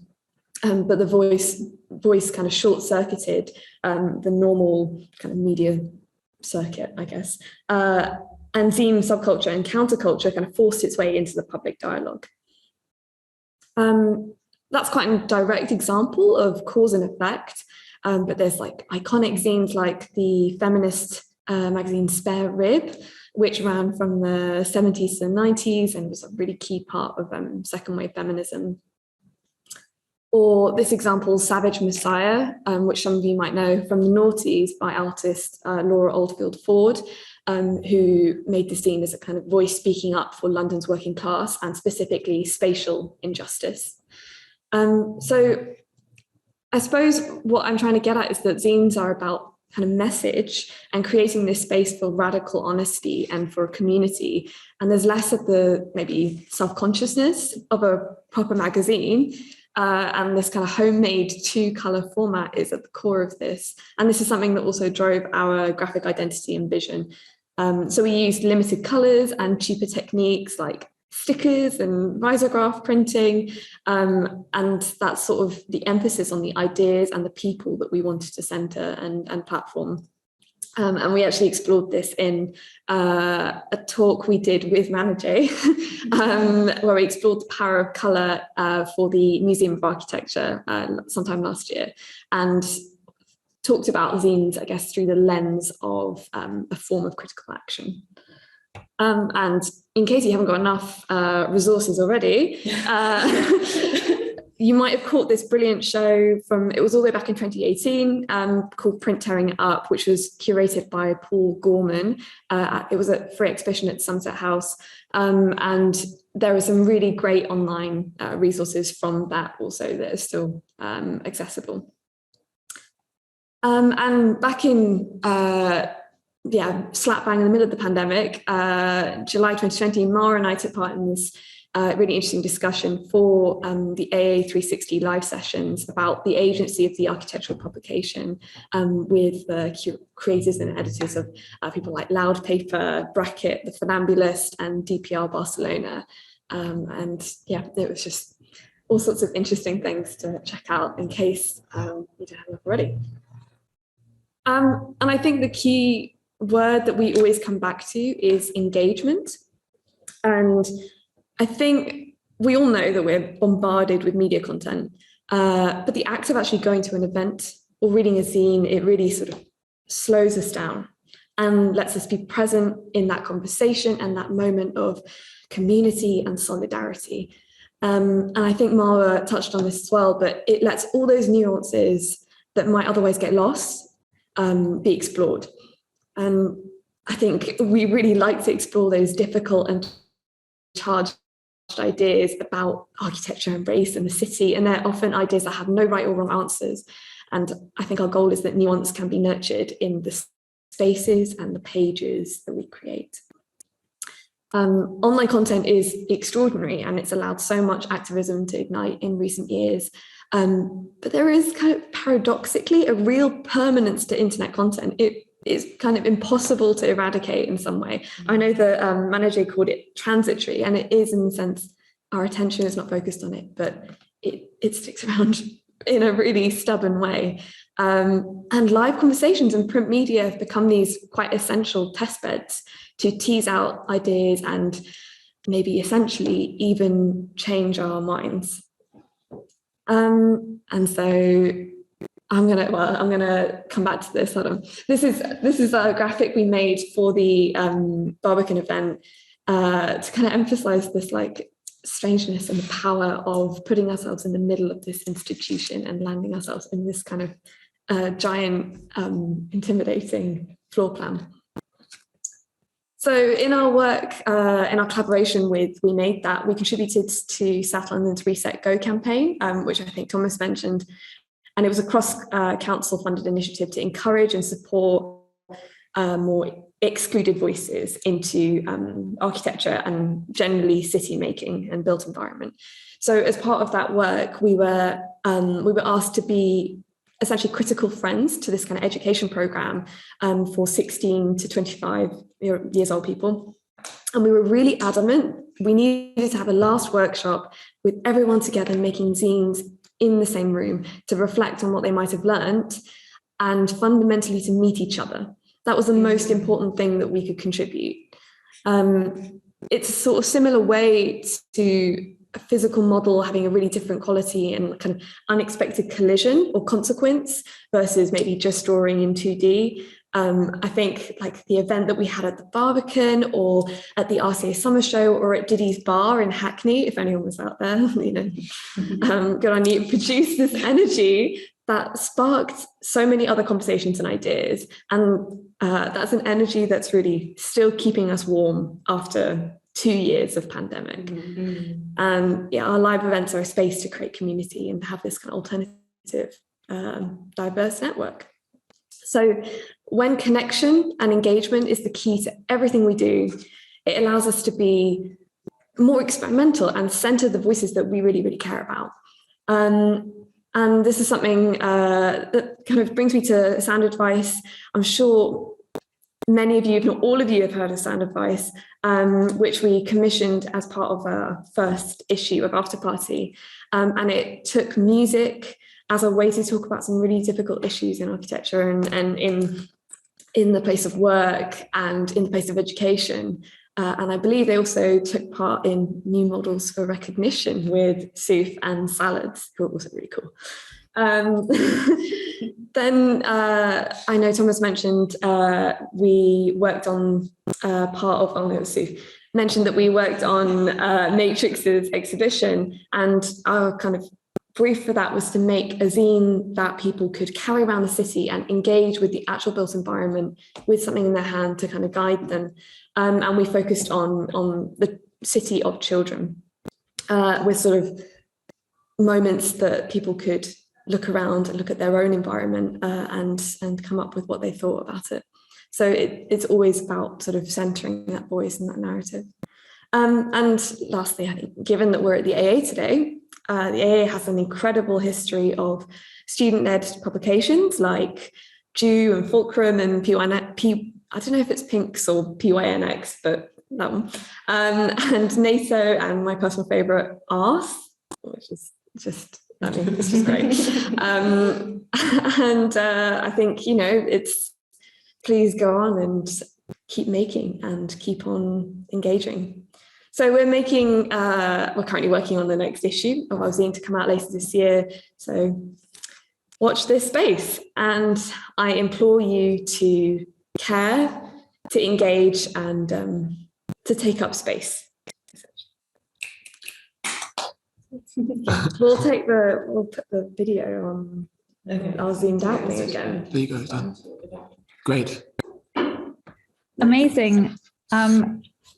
But the voice kind of short-circuited the normal kind of media circuit, I guess. And zine subculture and counterculture kind of forced its way into the public dialogue. That's quite a direct example of cause and effect, but there's like iconic zines like the feminist magazine Spare Rib, which ran from the 70s to the 90s and was a really key part of second wave feminism. Or this example, Savage Messiah, which some of you might know from the noughties by artist Laura Oldfield Ford, who made the scene as a kind of voice speaking up for London's working class and specifically spatial injustice. So I suppose what I'm trying to get at is that zines are about kind of message and creating this space for radical honesty and for a community. And there's less of the maybe self-consciousness of a proper magazine. And this kind of homemade 2-color format is at the core of this. And this is something that also drove our graphic identity and vision. So we used limited colors and cheaper techniques like stickers and risograph printing. And that's sort of the emphasis on the ideas and the people that we wanted to center and platform. And we actually explored this in a talk we did with Lineages, where we explored the power of colour for the Museum of Architecture sometime last year, and talked about zines, I guess, through the lens of a form of critical action. And in case you haven't got enough resources already, you might have caught this brilliant show it was all the way back in 2018, called Print Tearing It Up, which was curated by Paul Gorman. It was a free exhibition at Sunset House. And there are some really great online resources from that also that are still accessible. And back in, slap bang in the middle of the pandemic, July 2020, Mara and I took part in this really interesting discussion for the AA 360 live sessions about the agency of the architectural publication with the creators and editors of people like Loud Paper, Bracket, The Funambulist, and DPR Barcelona. And yeah, it was just all sorts of interesting things to check out in case you don't have enough already. And I think the key word that we always come back to is engagement. And I think we all know that we're bombarded with media content, but the act of actually going to an event or reading a zine, it really sort of slows us down and lets us be present in that conversation and that moment of community and solidarity. And I think Mara touched on this as well, but it lets all those nuances that might otherwise get lost be explored. And I think we really like to explore those difficult and charged ideas about architecture and race and the city, and they're often ideas that have no right or wrong answers. And I think our goal is that nuance can be nurtured in the spaces and the pages that we create. Online content is extraordinary and it's allowed so much activism to ignite in recent years. But there is kind of paradoxically a real permanence to internet content. It is kind of impossible to eradicate in some way. I know that Lineages called it transitory, and it is in the sense our attention is not focused on it, but it sticks around in a really stubborn way. And live conversations and print media have become these quite essential test beds to tease out ideas and maybe essentially even change our minds. And so I'm gonna come back to this. Hold on. This is a graphic we made for the Barbican event to kind of emphasize this like strangeness and the power of putting ourselves in the middle of this institution and landing ourselves in this kind of giant, intimidating floor plan. So in our work, in our collaboration with We Made That, we contributed to South London's Reset Go campaign, which I think Thomas mentioned. And it was a cross-council funded initiative to encourage and support more excluded voices into architecture and generally city making and built environment. So as part of that work, we were asked to be essentially critical friends to this kind of education program for 16 to 25 years old people. And we were really adamant we needed to have a last workshop with everyone together making zines in the same room to reflect on what they might have learned and fundamentally to meet each other. That was the most important thing that we could contribute. It's a sort of similar way to a physical model having a really different quality and kind of unexpected collision or consequence versus maybe just drawing in 2D. I think like the event that we had at the Barbican or at the RCA Summer Show or at Diddy's Bar in Hackney, if anyone was out there, good on you, produced this energy that sparked so many other conversations and ideas. And that's an energy that's really still keeping us warm after 2 years of pandemic. Mm-hmm. And our live events are a space to create community and have this kind of alternative, diverse network. So when connection and engagement is the key to everything we do, it allows us to be more experimental and center the voices that we really, really care about. And this is something that kind of brings me to Sound Advice. I'm sure many of you, if not all of you, have heard of Sound Advice, which we commissioned as part of our first issue of Afterparti. And it took music as a way to talk about some really difficult issues in architecture and in the place of work and in the place of education. And I believe they also took part in new models for recognition with Soof and Salads, who are also really cool. Then I know Thomas mentioned we worked on mentioned that we worked on Matrix's exhibition, and our kind of brief for that was to make a zine that people could carry around the city and engage with the actual built environment with something in their hand to kind of guide them. And we focused on the city of children with sort of moments that people could look around and look at their own environment and come up with what they thought about it. So it's always about sort of centering that voice and that narrative. And lastly, I think, given that we're at the AA today, the AA has an incredible history of student-led publications like Dew and Fulcrum and I don't know if it's Pinks or PYNX, but that one. And NATO and my personal favourite, Arth, which is just, I mean, it's just great. And I think, it's please go on and keep making and keep on engaging. So we're currently working on the next issue of our zine to come out later this year. So watch this space. And I implore you to care, to engage, and to take up space. We'll put the video on our zoomed out thing again. There you go, done. Great. Amazing.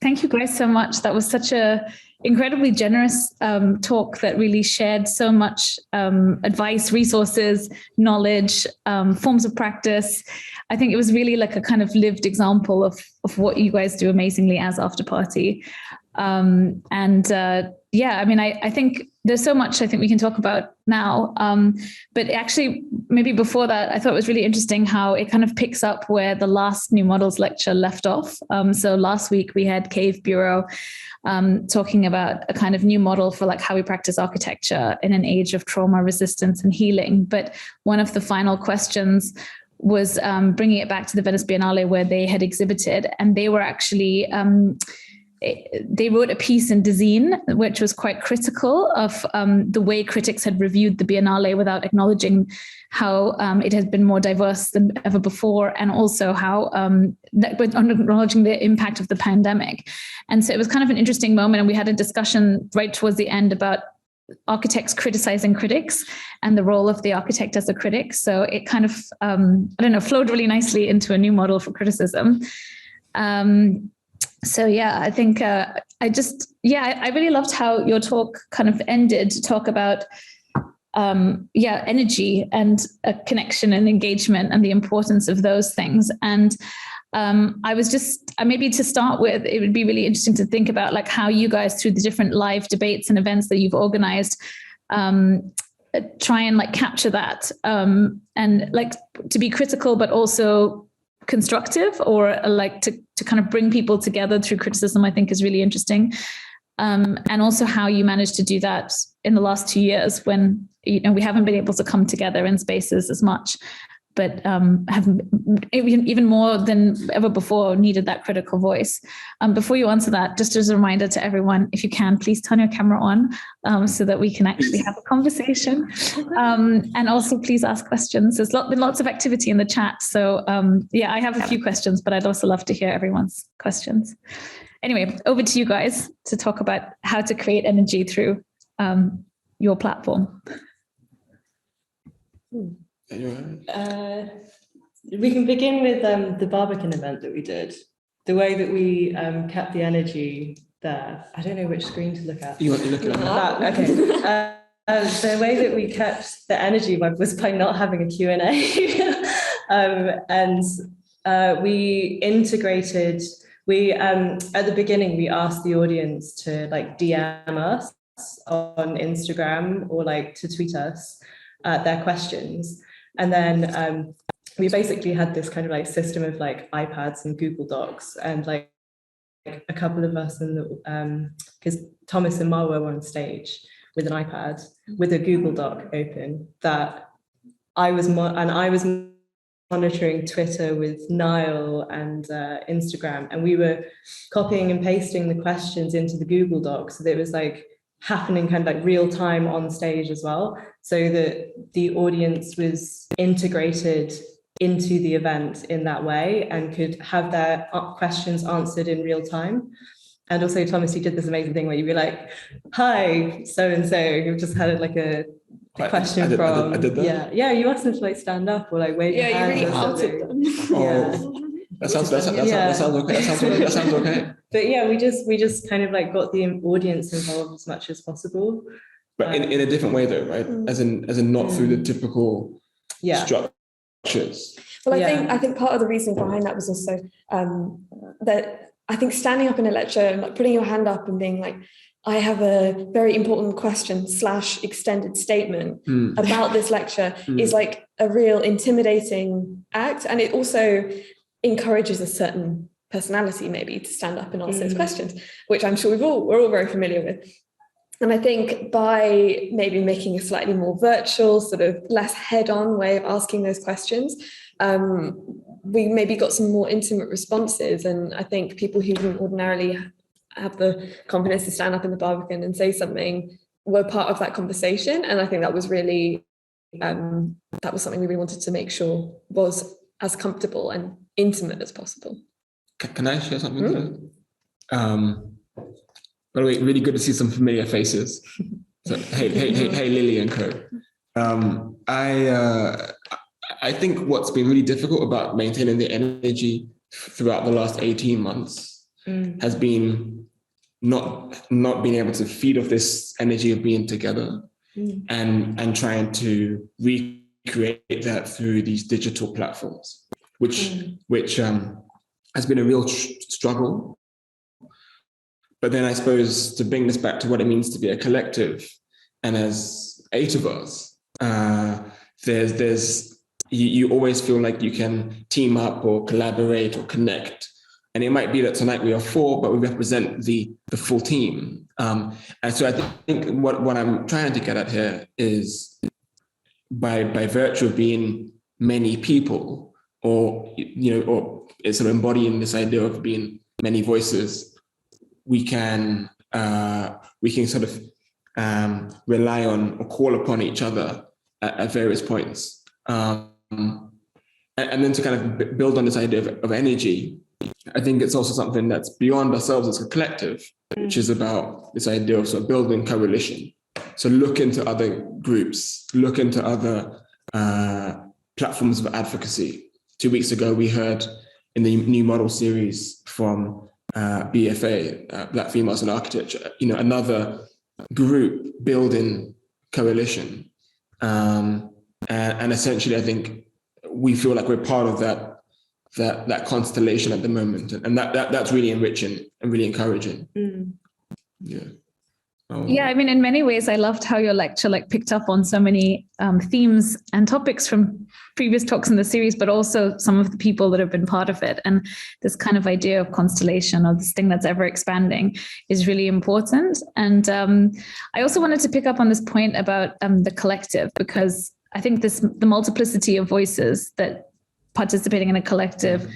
Thank you guys so much. That was such a incredibly generous talk that really shared so much advice, resources, knowledge, forms of practice. I think it was really like a kind of lived example of what you guys do amazingly as Afterparti. I think there's so much I think we can talk about now. But actually, maybe before that, I thought it was really interesting how it kind of picks up where the last New Models lecture left off. So last week we had Cave Bureau talking about a kind of new model for like how we practice architecture in an age of trauma, resistance, and healing. But one of the final questions was bringing it back to the Venice Biennale where they had exhibited, and they were actually they wrote a piece in Zines, which was quite critical of the way critics had reviewed the Biennale without acknowledging how it has been more diverse than ever before, and also how acknowledging the impact of the pandemic. And so it was kind of an interesting moment, and we had a discussion right towards the end about architects criticizing critics and the role of the architect as a critic. So it kind of, flowed really nicely into a new model for criticism. I think I really loved how your talk kind of ended to talk about energy and connection and engagement and the importance of those things. And I was just maybe to start with, it would be really interesting to think about like how you guys, through the different live debates and events that you've organized, try and like capture that and like to be critical, but also constructive, or like to kind of bring people together through criticism, I think is really interesting. And also how you managed to do that in the last 2 years when, you know, we haven't been able to come together in spaces as much, but have even more than ever before needed that critical voice. Before you answer that, just as a reminder to everyone, if you can, please turn your camera on so that we can actually have a conversation. And also please ask questions. There's been lots of activity in the chat. So yeah, I have a few questions, but I'd also love to hear everyone's questions. Anyway, over to you guys to talk about how to create energy through your platform. We can begin with the Barbican event that we did. The way that we kept the energy there. I don't know which screen to look at. You want to look at that? Okay. The way that we kept the energy was by not having a Q&A. And we integrated, at the beginning, we asked the audience to like DM us on Instagram or like to tweet us their questions. And then we basically had this kind of like system of like iPads and Google Docs, and like a couple of us in the, because Thomas and Marwa were on stage with an iPad with a Google Doc open, that I was monitoring Twitter with Niall and Instagram, and we were copying and pasting the questions into the Google Doc, so that it was like happening kind of like real time on stage as well, so that the audience was integrated into the event in that way and could have their questions answered in real time. And also, Thomas, you did this amazing thing where you'd be like, hi, so-and-so, you've just had like a question I did that? Yeah, you asked them to like stand up or like wave your hand. Yeah, you really outed them. That sounds okay. That sounds okay. But yeah, we just kind of like got the audience involved as much as possible. But in a different way though, right? As in not through the typical structures. Well, I think part of the reason behind that was also that I think standing up in a lecture and like putting your hand up and being like, I have a very important question / extended statement about this lecture is like a real intimidating act. And it also encourages a certain personality maybe to stand up and ask those questions, which I'm sure we're all very familiar with. And I think by maybe making a slightly more virtual, sort of less head-on way of asking those questions, we maybe got some more intimate responses. And I think people who wouldn't ordinarily have the confidence to stand up in the Barbican and say something were part of that conversation. And I think that was really, that was something we really wanted to make sure was as comfortable and intimate as possible. Can I share something? By the way, really good to see some familiar faces. So, hey, Lily and co. I think what's been really difficult about maintaining the energy throughout the last 18 months has been not being able to feed off this energy of being together and trying to recreate that through these digital platforms, which has been a real struggle. But then I suppose to bring this back to what it means to be a collective, and as 8 of us, you always feel like you can team up or collaborate or connect. And it might be that tonight we are 4, but we represent the full team. And so I think what I'm trying to get at here is by virtue of being many people, or it's sort of embodying this idea of being many voices, we can sort of rely on or call upon each other at various points. And then to kind of build on this idea of energy, I think it's also something that's beyond ourselves as a collective, which is about this idea of sort of building coalition. So look into other groups, look into other platforms of advocacy. 2 weeks ago, we heard in the new model series from BFA, Black Females in Architecture, another group building coalition. And essentially, I think we feel like we're part of that that constellation at the moment, and that's really enriching and really encouraging. Yeah. Yeah, I mean, in many ways, I loved how your lecture picked up on so many themes and topics from previous talks in the series, but also some of the people that have been part of it. And this kind of idea of constellation, or this thing that's ever expanding, is really important. And I also wanted to pick up on this point about the collective, because I think the multiplicity of voices that participating in a collective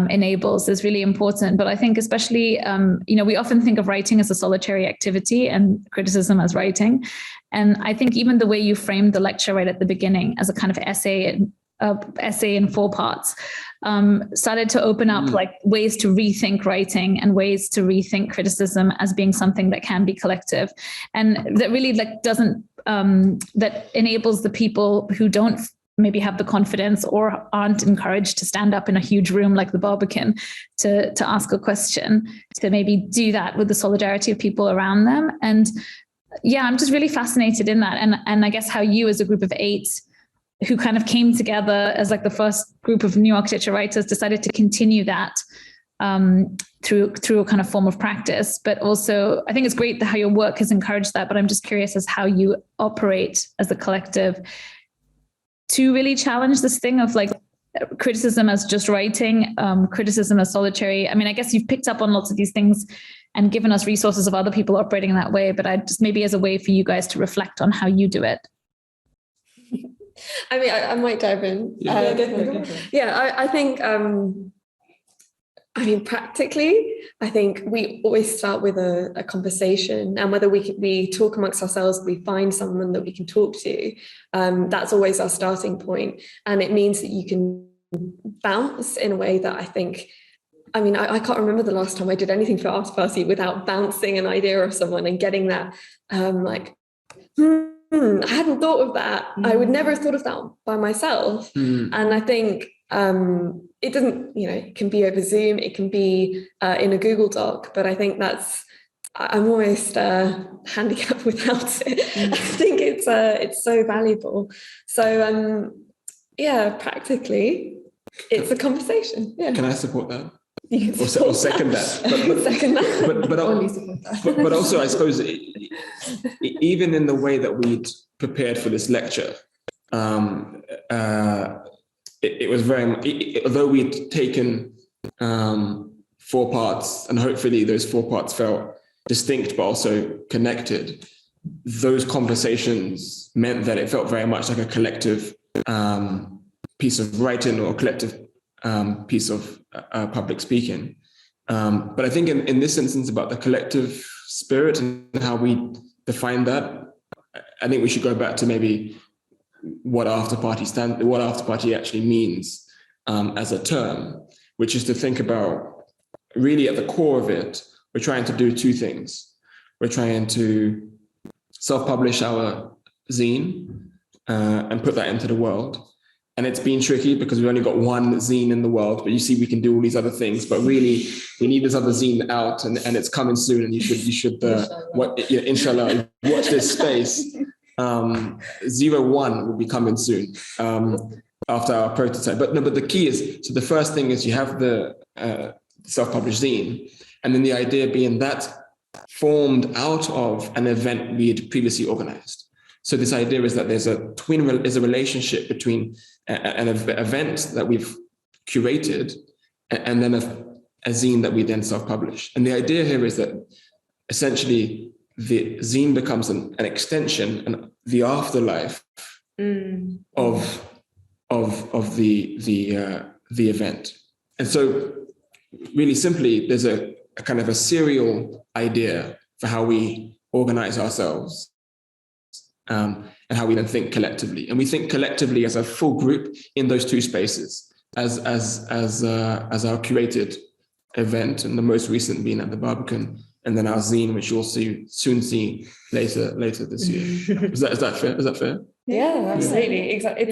enables is really important. But I think especially, we often think of writing as a solitary activity and criticism as writing. And I think even the way you framed the lecture right at the beginning as a kind of essay in 4 parts started to open up ways to rethink writing and ways to rethink criticism as being something that can be collective, and that really doesn't that enables the people who don't maybe have the confidence or aren't encouraged to stand up in a huge room like the Barbican to ask a question, to maybe do that with the solidarity of people around them. And yeah, I'm just really fascinated in that. And I guess how you, as a group of 8 who kind of came together as the first group of new architecture writers, decided to continue that through a kind of form of practice. But also, I think it's great how your work has encouraged that, but I'm just curious as how you operate as a collective to really challenge this thing of criticism as just writing, criticism as solitary. I mean, I guess you've picked up on lots of these things and given us resources of other people operating in that way, but I just maybe as a way for you guys to reflect on how you do it. I mean, I might dive in. I think, practically, I think we always start with a conversation, and whether we talk amongst ourselves, we find someone that we can talk to, that's always our starting point. And it means that you can bounce in a way that I think, I can't remember the last time I did anything for Afterparti without bouncing an idea off someone and getting that, I hadn't thought of that. I would never have thought of that by myself. And I think it doesn't, it can be over Zoom, it can be in a Google Doc, but I think I'm almost handicapped without it. I think it's so valuable. So practically, it's a conversation. Yeah. Can I support that? Or second that. Second that. But also, I suppose, even in the way that we'd prepared for this lecture, it was although we'd taken 4 parts, and hopefully those 4 parts felt distinct but also connected, those conversations meant that it felt very much like a collective piece of writing or a collective piece of public speaking. But I think in this instance, about the collective spirit and how we define that, I think we should go back to maybe what Afterparti actually means as a term, which is to think about, really at the core of it, we're trying to do 2 things. We're trying to self-publish our zine and put that into the world. And it's been tricky because we've only got 1 zine in the world, but you see we can do all these other things, but really we need this other zine out, and it's coming soon, and you should inshallah, watch this space. 01 will be coming soon after our prototype. But the key is, so the first thing is you have the self-published zine, and then the idea being that formed out of an event we had previously organized. So this idea is that there's a relationship between an event that we've curated and then a zine that we then self-publish. And the idea here is that essentially the zine becomes an extension and the afterlife of the event. And so really simply, there's a kind of a serial idea for how we organize ourselves. And how we then think collectively, and we think collectively as a full group in those 2 spaces, as our curated event, and the most recent being at the Barbican, and then our zine, which you'll soon see later this year. Is that fair? Is that fair? Yeah, absolutely. Exactly.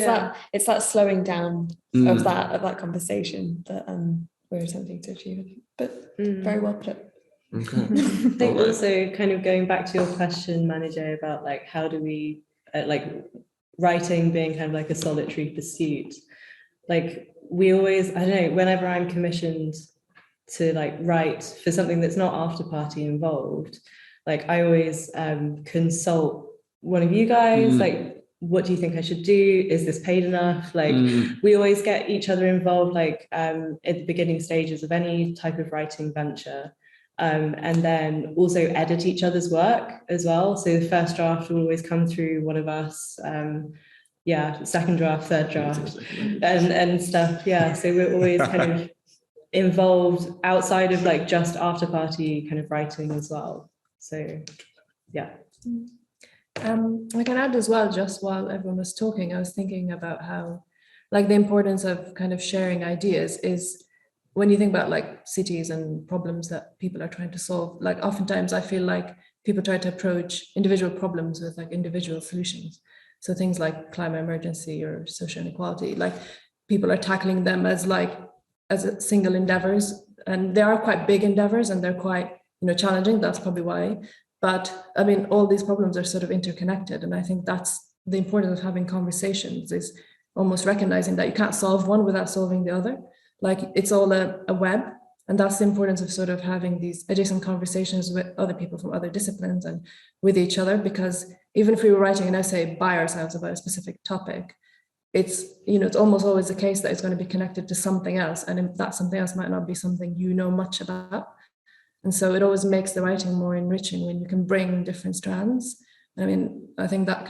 It's that slowing down of that conversation that we're attempting to achieve. But very well put. Okay. I think also kind of going back to your question, Manager, about how do we writing being kind of a solitary pursuit, like we always, I don't know, whenever I'm commissioned to like write for something that's not Afterparti involved, like I always consult one of you guys, like, what do you think I should do? Is this paid enough? Like we always get each other involved, like at the beginning stages of any type of writing venture. And then also edit each other's work as well. So the first draft will always come through one of us. Second draft, third draft, and stuff. Yeah. So we're always kind of involved outside of like just Afterparti kind of writing as well. So yeah. I can add as well, just while everyone was talking, I was thinking about how like the importance of kind of sharing ideas is when you think about like cities and problems that people are trying to solve, like oftentimes I feel like people try to approach individual problems with like individual solutions. So things like climate emergency or social inequality, like people are tackling them as single endeavors, and they are quite big endeavors and they're quite, challenging. That's probably why. But I mean, all these problems are sort of interconnected. And I think that's the importance of having conversations, is almost recognizing that you can't solve one without solving the other. Like it's all a web. And that's the importance of sort of having these adjacent conversations with other people from other disciplines and with each other. Because even if we were writing an essay by ourselves about a specific topic, it's, it's almost always the case that it's going to be connected to something else. And that something else might not be something you know much about. And so it always makes the writing more enriching when you can bring different strands. I mean, I think that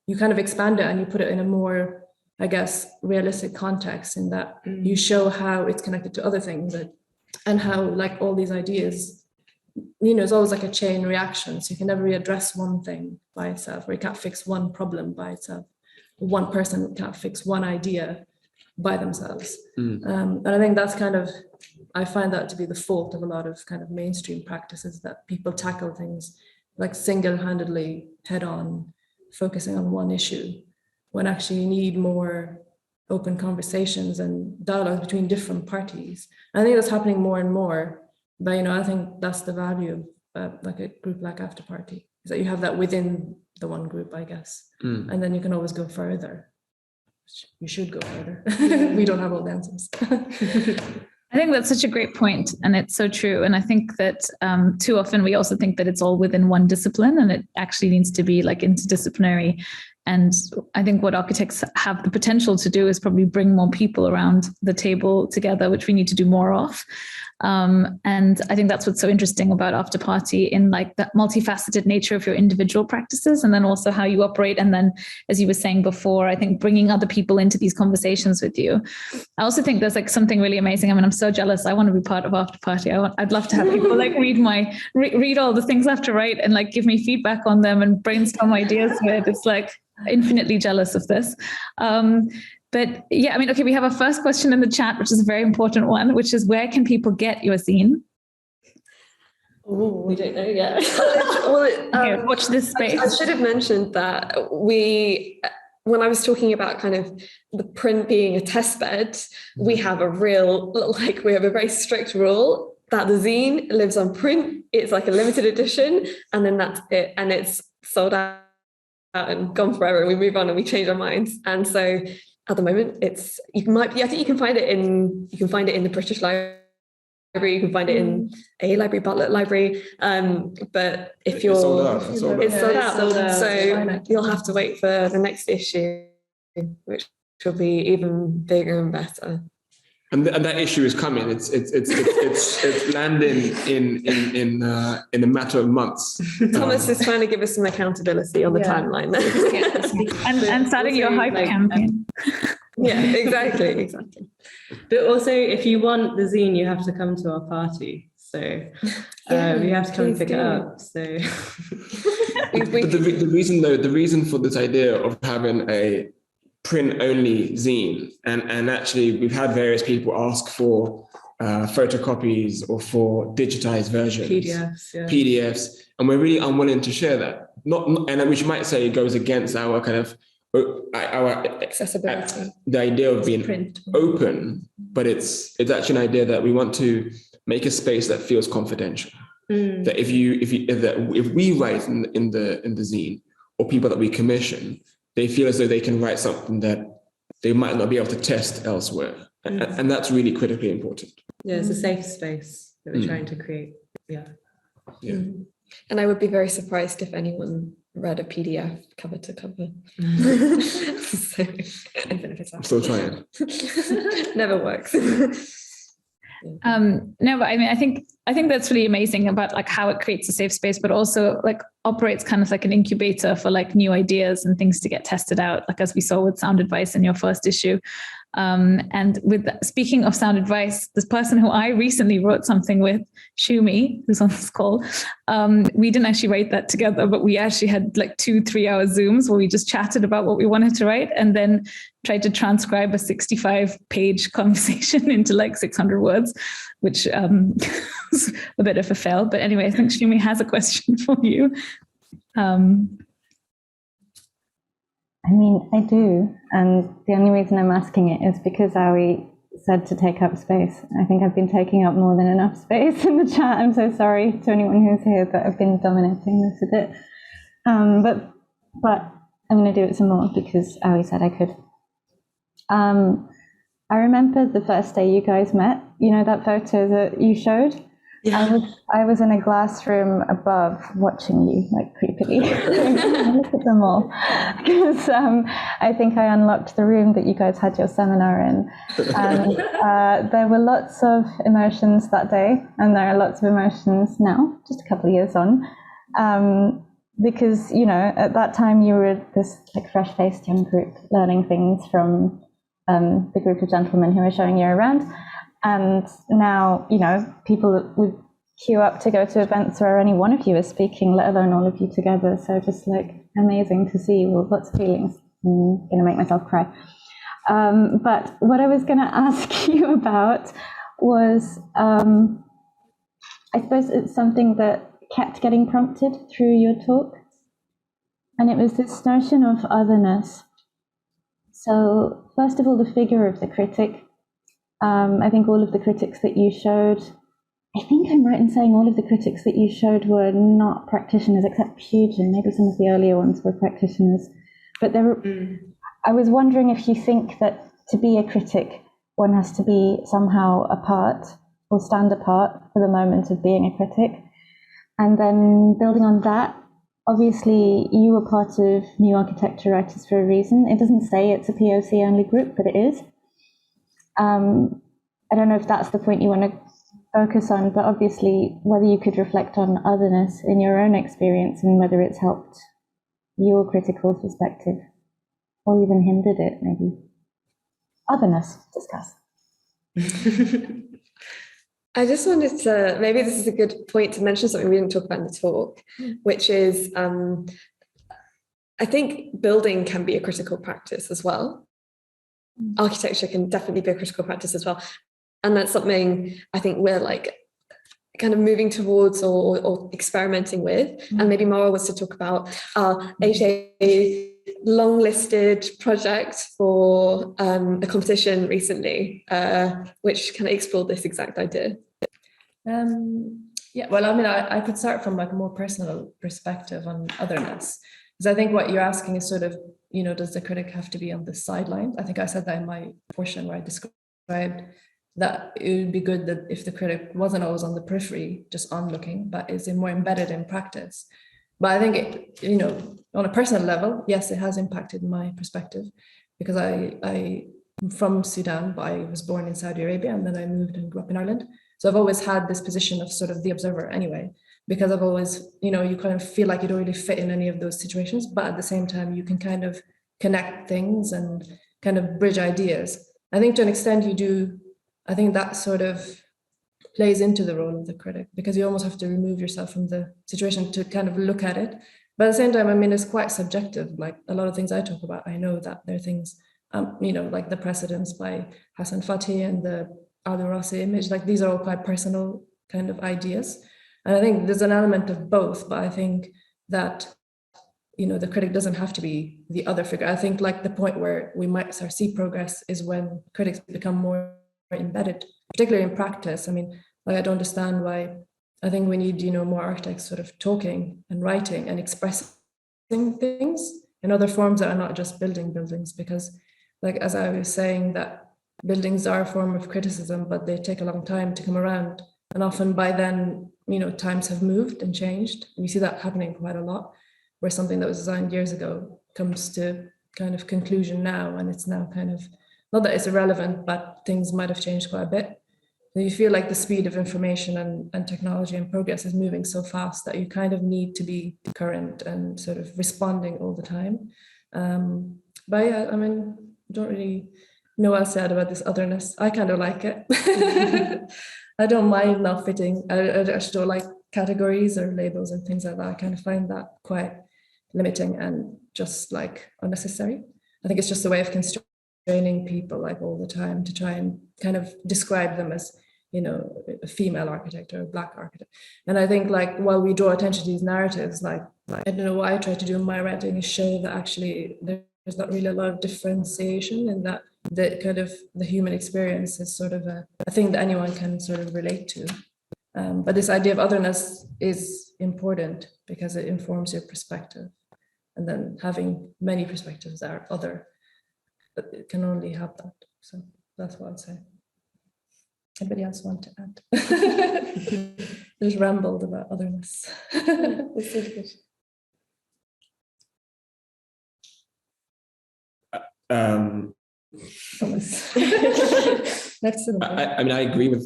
you kind of expand it and you put it in a more, I guess, realistic context, in that you show how it's connected to other things and how like all these ideas, it's always like a chain reaction. So you can never really address one thing by itself, or you can't fix one problem by itself. One person can't fix one idea by themselves. And I think that's I find that to be the fault of a lot of kind of mainstream practices, that people tackle things like single-handedly, head-on, focusing on one issue, when actually you need more open conversations and dialogues between different parties. And I think that's happening more and more, but I think that's the value of like a group like Afterparti, is that you have that within the one group, I guess, and then you can always go further. You should go further. We don't have all the answers. I think that's such a great point, and it's so true. And I think that too often we also think that it's all within one discipline, and it actually needs to be like interdisciplinary. And I think what architects have the potential to do is probably bring more people around the table together, which we need to do more of. And I think that's what's so interesting about Afterparti, in like that multifaceted nature of your individual practices, and then also how you operate. And then, as you were saying before, I think bringing other people into these conversations with you. I also think there's like something really amazing. I mean, I'm so jealous. I want to be part of Afterparti. I'd love to have people like read all the things I have to write and like give me feedback on them and brainstorm ideas with. It's like infinitely jealous of this. But yeah, I mean, okay, we have a first question in the chat, which is a very important one, which is, where can people get your zine? Oh, we don't know yet. Okay, watch this space. I should have mentioned that when I was talking about kind of the print being a test bed, we have a very strict rule that the zine lives on print. It's like a limited edition, and then that's it. And it's sold out and gone forever, and we move on and we change our minds. And so at the moment, I think you can find it in the British Library, you can find it in a library, Bartlett Library. But if you're, it's sold out. So you'll have to wait for the next issue, which will be even bigger and better. And that issue is coming. It's landing in a matter of months. Thomas is trying to give us some accountability on the timeline there. and starting your hype campaign. Yeah, exactly. But also, if you want the zine, you have to come to our party. So you have to come and pick it up. So but the reason for this idea of having a print-only zine, and actually we've had various people ask for photocopies or for digitized versions, PDFs, and we're really unwilling to share that. And which might say it goes against our kind of our accessibility, the idea of being print open, but it's actually an idea that we want to make a space that feels confidential. That if we write in the zine, or people that we commission, they feel as though they can write something that they might not be able to test elsewhere. And that's really critically important. Yeah, it's a safe space that we're trying to create. Yeah. And I would be very surprised if anyone read a PDF cover to cover. So, even if it's I'm still trying. never works. No, but I mean, I think that's really amazing about like how it creates a safe space, but also like operates kind of like an incubator for like new ideas and things to get tested out, like as we saw with sound advice in your first issue. And with speaking of sound advice, this person who I recently wrote something with, Shumi, who's on this call, we didn't actually write that together, but we actually had like 2-3 hour Zooms where we just chatted about what we wanted to write and then tried to transcribe a 65-page conversation into like 600 words, which was a bit of a fail. But anyway, I think Shumi has a question for you. I mean, I do. And the only reason I'm asking it is because Ari said to take up space. I think I've been taking up more than enough space in the chat. I'm so sorry to anyone who's here that I've been dominating this a bit. But I'm going to do it some more because Ari said I could. I remember the first day you guys met, you know, that photo that you showed? Yeah. I was in a glass room above watching you, like creepily. Look at them all. Because I think I unlocked the room that you guys had your seminar in. And there were lots of emotions that day, and there are lots of emotions now, just a couple of years on. Because, you know, at that time you were this like fresh-faced young group learning things from the group of gentlemen who were showing you around. And now, you know, people would queue up to go to events where any one of you is speaking, let alone all of you together. So just like amazing to see. Well, lots of feelings. I'm going to make myself cry. But what I was going to ask you about was, I suppose it's something that kept getting prompted through your talk. And it was this notion of otherness. So first of all, the figure of the critic. I think all of the critics that you showed, I think I'm right in saying all of the critics that you showed were not practitioners, except Pugin. Maybe some of the earlier ones were practitioners. But there were, I was wondering if you think that to be a critic, one has to be somehow apart or stand apart for the moment of being a critic. And then building on that, obviously you were part of New Architecture Writers for a reason. It doesn't say it's a POC only group, but it is. I don't know if that's the point you want to focus on, but obviously whether you could reflect on otherness in your own experience and whether it's helped your critical perspective or even hindered it, maybe. Otherness, discuss. I just wanted to, maybe this is a good point to mention something we didn't talk about in the talk, which is, I think building can be a critical practice as well. Architecture can definitely be a critical practice as well. And that's something I think we're like kind of moving towards or experimenting with. And maybe Mara was to talk about our HA long-listed project for a competition recently, which kind of explored this exact idea. Yeah, well, I mean, I could start from like a more personal perspective on otherness. Because I think what you're asking is sort of, you know, does the critic have to be on the sidelines? I think I said that in my portion where I described that it would be good that if the critic wasn't always on the periphery, just onlooking, but is more embedded in practice. But I think, it, you know, on a personal level, yes, it has impacted my perspective because I'm from Sudan, but I was born in Saudi Arabia and then I moved and grew up in Ireland. So I've always had this position of sort of the observer anyway, because I've always, you know, you kind of feel like you don't really fit in any of those situations, but at the same time, you can kind of connect things and kind of bridge ideas. I think to an extent you do, I think that sort of plays into the role of the critic because you almost have to remove yourself from the situation to kind of look at it. But at the same time, I mean, it's quite subjective. Like a lot of things I talk about, I know that there are things, you know, like the precedents by Hassan Fatih and the Al-Rasi image, like these are all quite personal kind of ideas. And I think there's an element of both, but I think that, you know, the critic doesn't have to be the other figure. I think like the point where we might start see progress is when critics become more embedded, particularly in practice. I mean, like I don't understand why I think we need, you know, more architects sort of talking and writing and expressing things in other forms that are not just building buildings, because like, as I was saying, that buildings are a form of criticism, but they take a long time to come around. And often by then, times have moved and changed. And we see that happening quite a lot, where something that was designed years ago comes to kind of conclusion now, and it's now kind of, not that it's irrelevant, but things might have changed quite a bit. So you feel like the speed of information and technology and progress is moving so fast that you kind of need to be current and sort of responding all the time. But yeah, I mean, don't really know what else to add about this otherness. I kind of like it. I don't mind not fitting. I actually don't like categories or labels and things like that. I kind of find that quite limiting and just like unnecessary. I think it's just a way of constraining people like all the time to try and kind of describe them as, a female architect or a Black architect. And I think like while we draw attention to these narratives, like I don't know, what I try to do in my writing is show that actually there's not really a lot of differentiation, and that the kind of the human experience is sort of a thing that anyone can sort of relate to. But this idea of otherness is important because it informs your perspective. And then having many perspectives that are other, but it can only have that. So that's what I'd say. Anybody else want to add? Just rambled about otherness. That's so good. Next to I mean, I agree with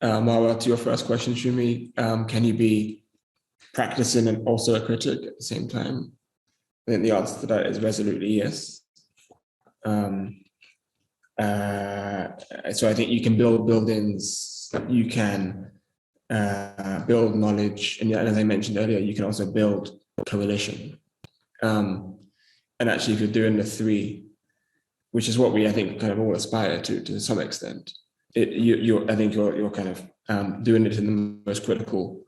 Marwa to your first question, Shumi. Can you be practicing and also a critic at the same time? I think the answer to that is resolutely yes. So I think you can build buildings, you can build knowledge, and as I mentioned earlier, you can also build coalition. And actually, if you're doing the three, which is what I think kind of all aspire to some extent, I think you're kind of doing it in the most critical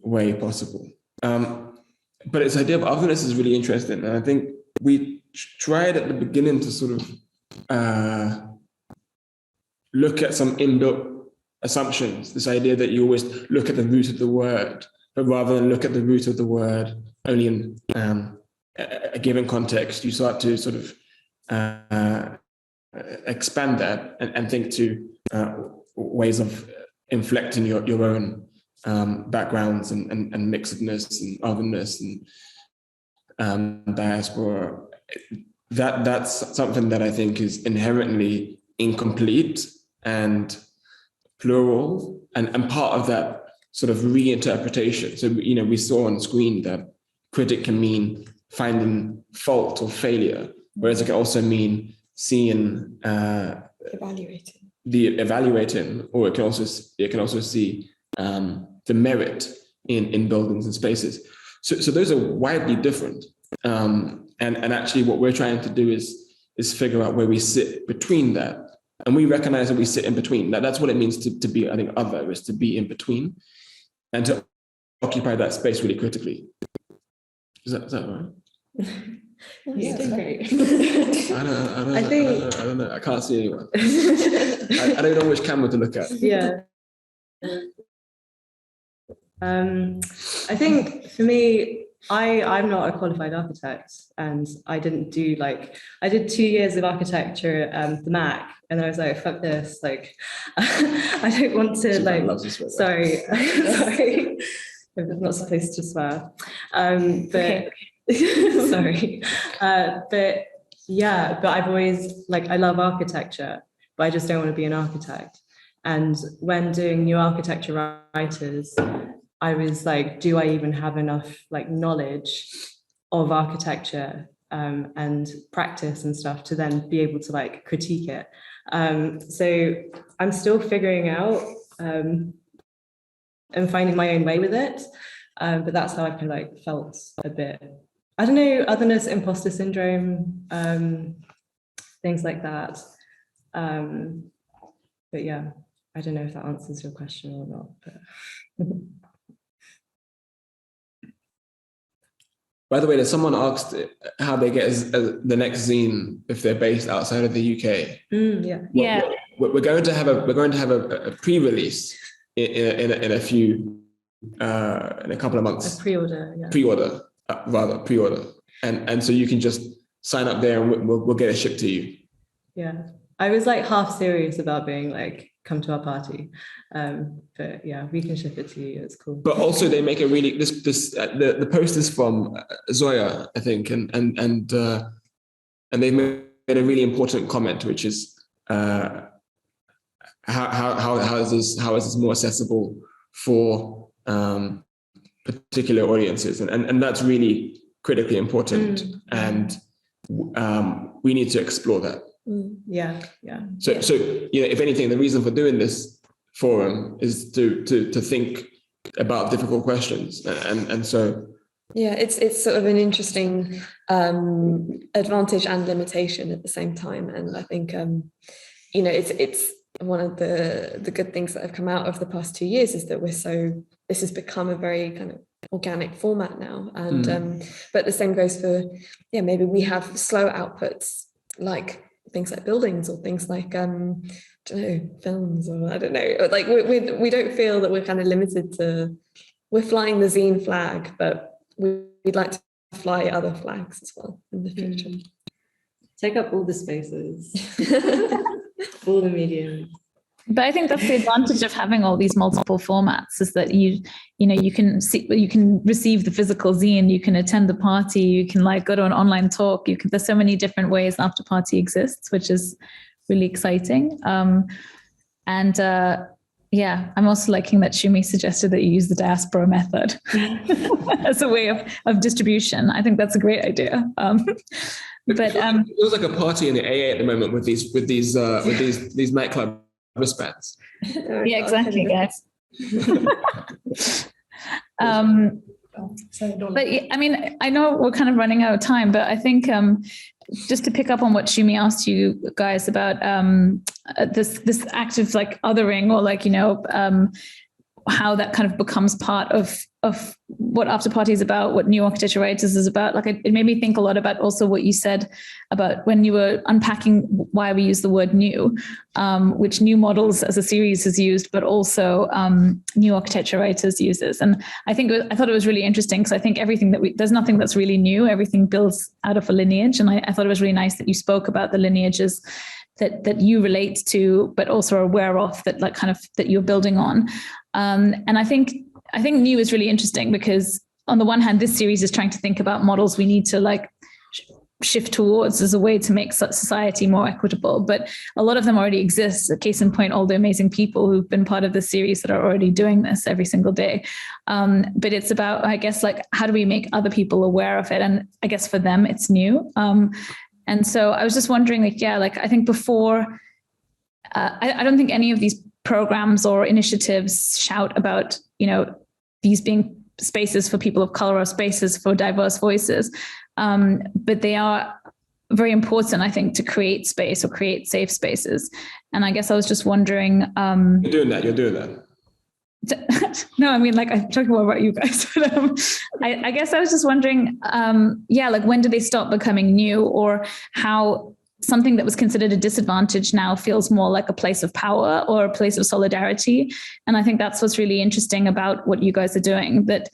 way possible. But its idea of otherness is really interesting, and I think we tried at the beginning to sort of look at some inbuilt assumptions, this idea that you always look at the root of the word, but rather than look at the root of the word only in a given context, you start to sort of expand that and think to ways of inflecting your own backgrounds and mixedness and otherness and diaspora. That's something that I think is inherently incomplete and plural, and part of that sort of reinterpretation. So, we saw on screen that critic can mean finding fault or failure, whereas it can also mean seeing evaluating, or it can also see the merit in buildings and spaces. So those are widely different. And actually what we're trying to do is figure out where we sit between that. And we recognize that we sit in between. That's what it means to be, I think, other, is to be in between and to occupy that space really critically. Is that right? You did great. I don't know. I can't see anyone. I don't know which camera to look at. Yeah. I think for me, I'm not a qualified architect, and I did 2 years of architecture at the Mac, and I was like, fuck this, like, I don't want to, sorry, I'm not supposed to swear, but sorry, but I've always, I love architecture, but I just don't want to be an architect. And when doing new architecture writers, I was like, do I even have enough knowledge of architecture and practice and stuff to then be able to critique it? So I'm still figuring out and finding my own way with it. But that's how I kind of felt a bit, I don't know, otherness, imposter syndrome, things like that. But yeah, I don't know if that answers your question or not. But by the way, someone asked how they get the next zine if they're based outside of the UK. We're going to have a pre-release in a couple of months. A pre-order, yeah. Pre-order, and so you can just sign up there, and we'll get it shipped to you. Yeah, I was like half serious about being like, come to our party, but yeah, we can ship it to you. It's cool. But also, they make a really the post is from Zoya, I think, and they've made a really important comment, which is how is this more accessible for particular audiences, and that's really critically important, and we need to explore that. Yeah. So if anything, the reason for doing this forum is to think about difficult questions, and so it's sort of an interesting advantage and limitation at the same time, and I think it's one of the good things that have come out of the past 2 years is that this has become a very kind of organic format now, and but the same goes for maybe we have slow outputs like things like buildings or things like I don't know, films, or I don't know, like we don't feel that we're kind of limited to, we're flying the zine flag, but we'd like to fly other flags as well in the future. Take up all the spaces, all the mediums. But I think that's the advantage of having all these multiple formats, is that you can receive the physical zine, you can attend the party, you can like go to an online talk. There's so many different ways Afterparti exists, which is really exciting. I'm also liking that Shumi suggested that you use the diaspora method as a way of distribution. I think that's a great idea. But it feels like a party in the AA at the moment with these nightclub wristbands. Yeah, exactly, guys. But I mean, I know we're kind of running out of time, but I think just to pick up on what Shumi asked you guys about this act of like othering, or like, how that kind of becomes part of what Afterparti is about, what New Architecture Writers is about. Like it made me think a lot about also what you said about when you were unpacking why we use the word new, which New Models as a series has used, but also New Architecture Writers uses. And I thought it was really interesting, because I think there's nothing that's really new. Everything builds out of a lineage. And I thought it was really nice that you spoke about the lineages that you relate to, but also are aware of, that like kind of that you're building on. And I think new is really interesting, because on the one hand, this series is trying to think about models we need to like shift towards as a way to make society more equitable. But a lot of them already exist. A case in point, all the amazing people who've been part of the series that are already doing this every single day. But it's about, I guess, like, how do we make other people aware of it? And I guess for them, it's new. And so I was just wondering, I think before, I don't think any of these programs or initiatives shout about, these being spaces for people of color or spaces for diverse voices. But they are very important, I think, to create space or create safe spaces. And I guess I was just wondering. You're doing that. No, I mean, like, I'm talking more about you guys. I guess I was just wondering, when do they stop becoming new, or how something that was considered a disadvantage now feels more like a place of power or a place of solidarity. And I think that's what's really interesting about what you guys are doing, that,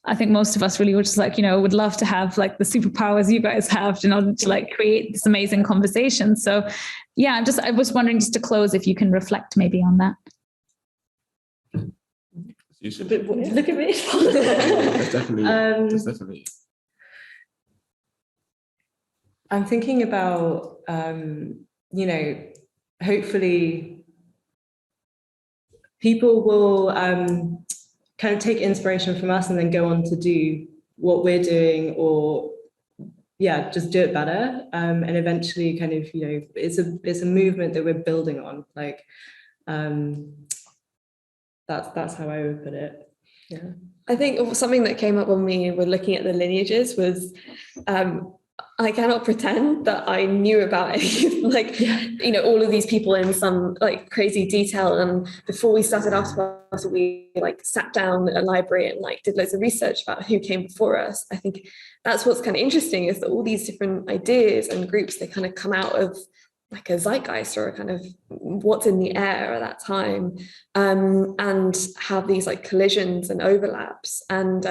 I think most of us really were just like, would love to have like the superpowers you guys have in order to like create this amazing conversation. So yeah, I was wondering, just to close, if you can reflect maybe on that. Look at me. That's definitely. I'm thinking about, hopefully people will kind of take inspiration from us and then go on to do what we're doing, or just do it better. And eventually kind of, it's a movement that we're building on. Like, that's how I would put it. Yeah. I think something that came up when we were looking at the lineages was, I cannot pretend that I knew about any, all of these people in some like crazy detail. And before we started Afterparti, we like sat down at a library and like did loads of research about who came before us. I think that's what's kind of interesting, is that all these different ideas and groups, they kind of come out of like a zeitgeist or a kind of what's in the air at that time, and have these like collisions and overlaps. And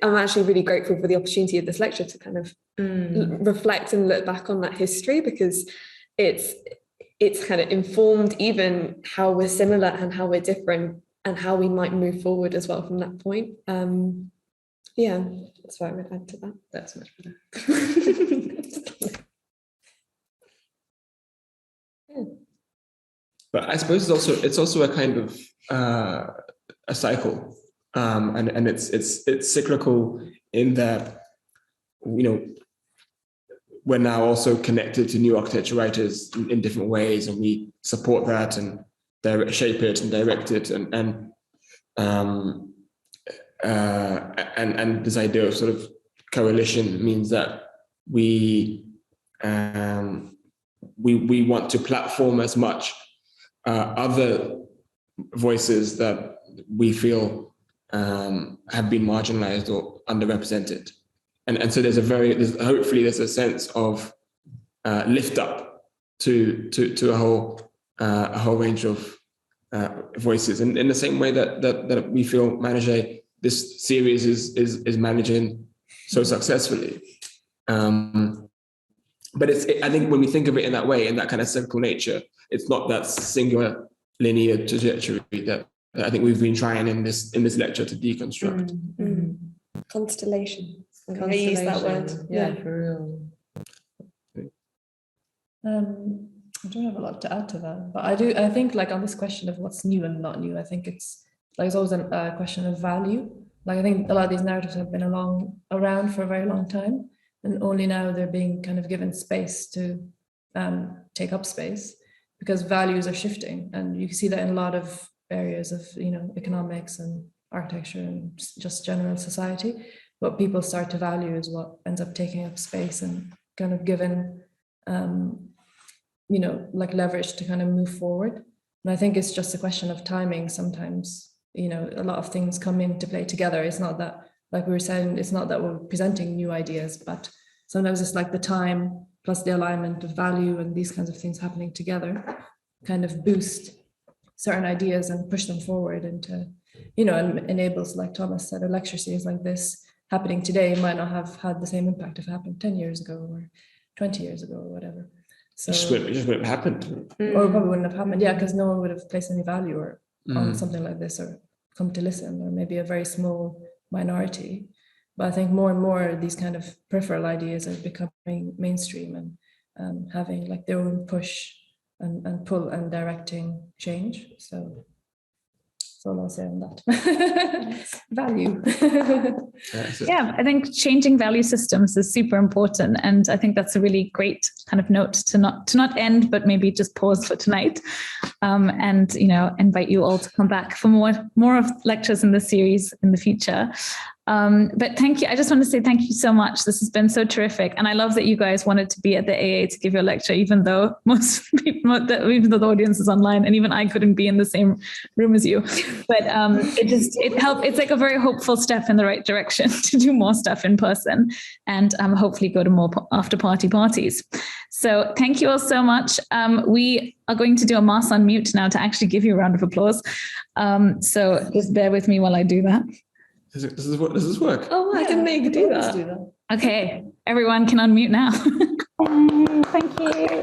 I'm actually really grateful for the opportunity of this lecture to kind of reflect and look back on that history, because it's kind of informed even how we're similar and how we're different and how we might move forward as well from that point. Yeah, that's what I would add to that. That's much better. But I suppose it's also a kind of a cycle, and it's cyclical in that, you know, we're now also connected to new architecture writers in different ways, and we support that and shape it and direct it, and this idea of sort of coalition means that we want to platform as much other voices that we feel have been marginalized or underrepresented. And so hopefully there's a sense of lift up to a whole range of voices. And in the same way that we feel this series is managing so successfully. But I think when we think of it in that way, in that kind of cyclical nature, it's not that singular linear trajectory that I think we've been trying in this lecture to deconstruct. Constellation. I use that word. Yeah, for real. I don't have a lot to add to that, but I think like on this question of what's new and not new, I think it's always a question of value. Like I think a lot of these narratives have been around for a very long time, and only now they're being kind of given space to take up space, because values are shifting, and you can see that in a lot of areas of, you know, economics and architecture and just general society. What people start to value is what ends up taking up space and kind of given, you know, like leverage to kind of move forward. And I think it's just a question of timing. Sometimes, you know, a lot of things come into play together. It's not that, like we were saying, it's not that we're presenting new ideas, but sometimes it's like the time plus the alignment of value and these kinds of things happening together kind of boost certain ideas and push them forward into, you know, and enables, like Thomas said, a lecture series like this happening today might not have had the same impact if it happened 10 years ago or 20 years ago or whatever. So it just wouldn't have happened. Or probably wouldn't have happened, yeah, because no one would have placed any value on something like this or come to listen, or maybe a very small minority. But I think more and more these kind of peripheral ideas are becoming mainstream and having like their own push and pull and directing change. So that's all I'll say on that. Value. Yeah, I think changing value systems is super important, and I think that's a really great kind of note to not end, but maybe just pause for tonight, and, you know, invite you all to come back for more of lectures in this series in the future. But thank you. I just want to say thank you so much. This has been so terrific. And I love that you guys wanted to be at the AA to give your lecture, even though most people, even though the audience is online, and even I couldn't be in the same room as you. But it helped. It's like a very hopeful step in the right direction to do more stuff in person and hopefully go to more after-party parties. So thank you all so much. We are going to do a mass unmute now to actually give you a round of applause. So just bear with me while I do that. Does this work? Oh, I didn't know you could do that. Okay, everyone can unmute now. Thank you.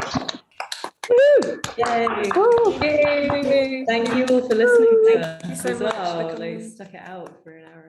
Woo! Yay! Yay! Thank you all for listening to us as well. They stuck it out for an hour.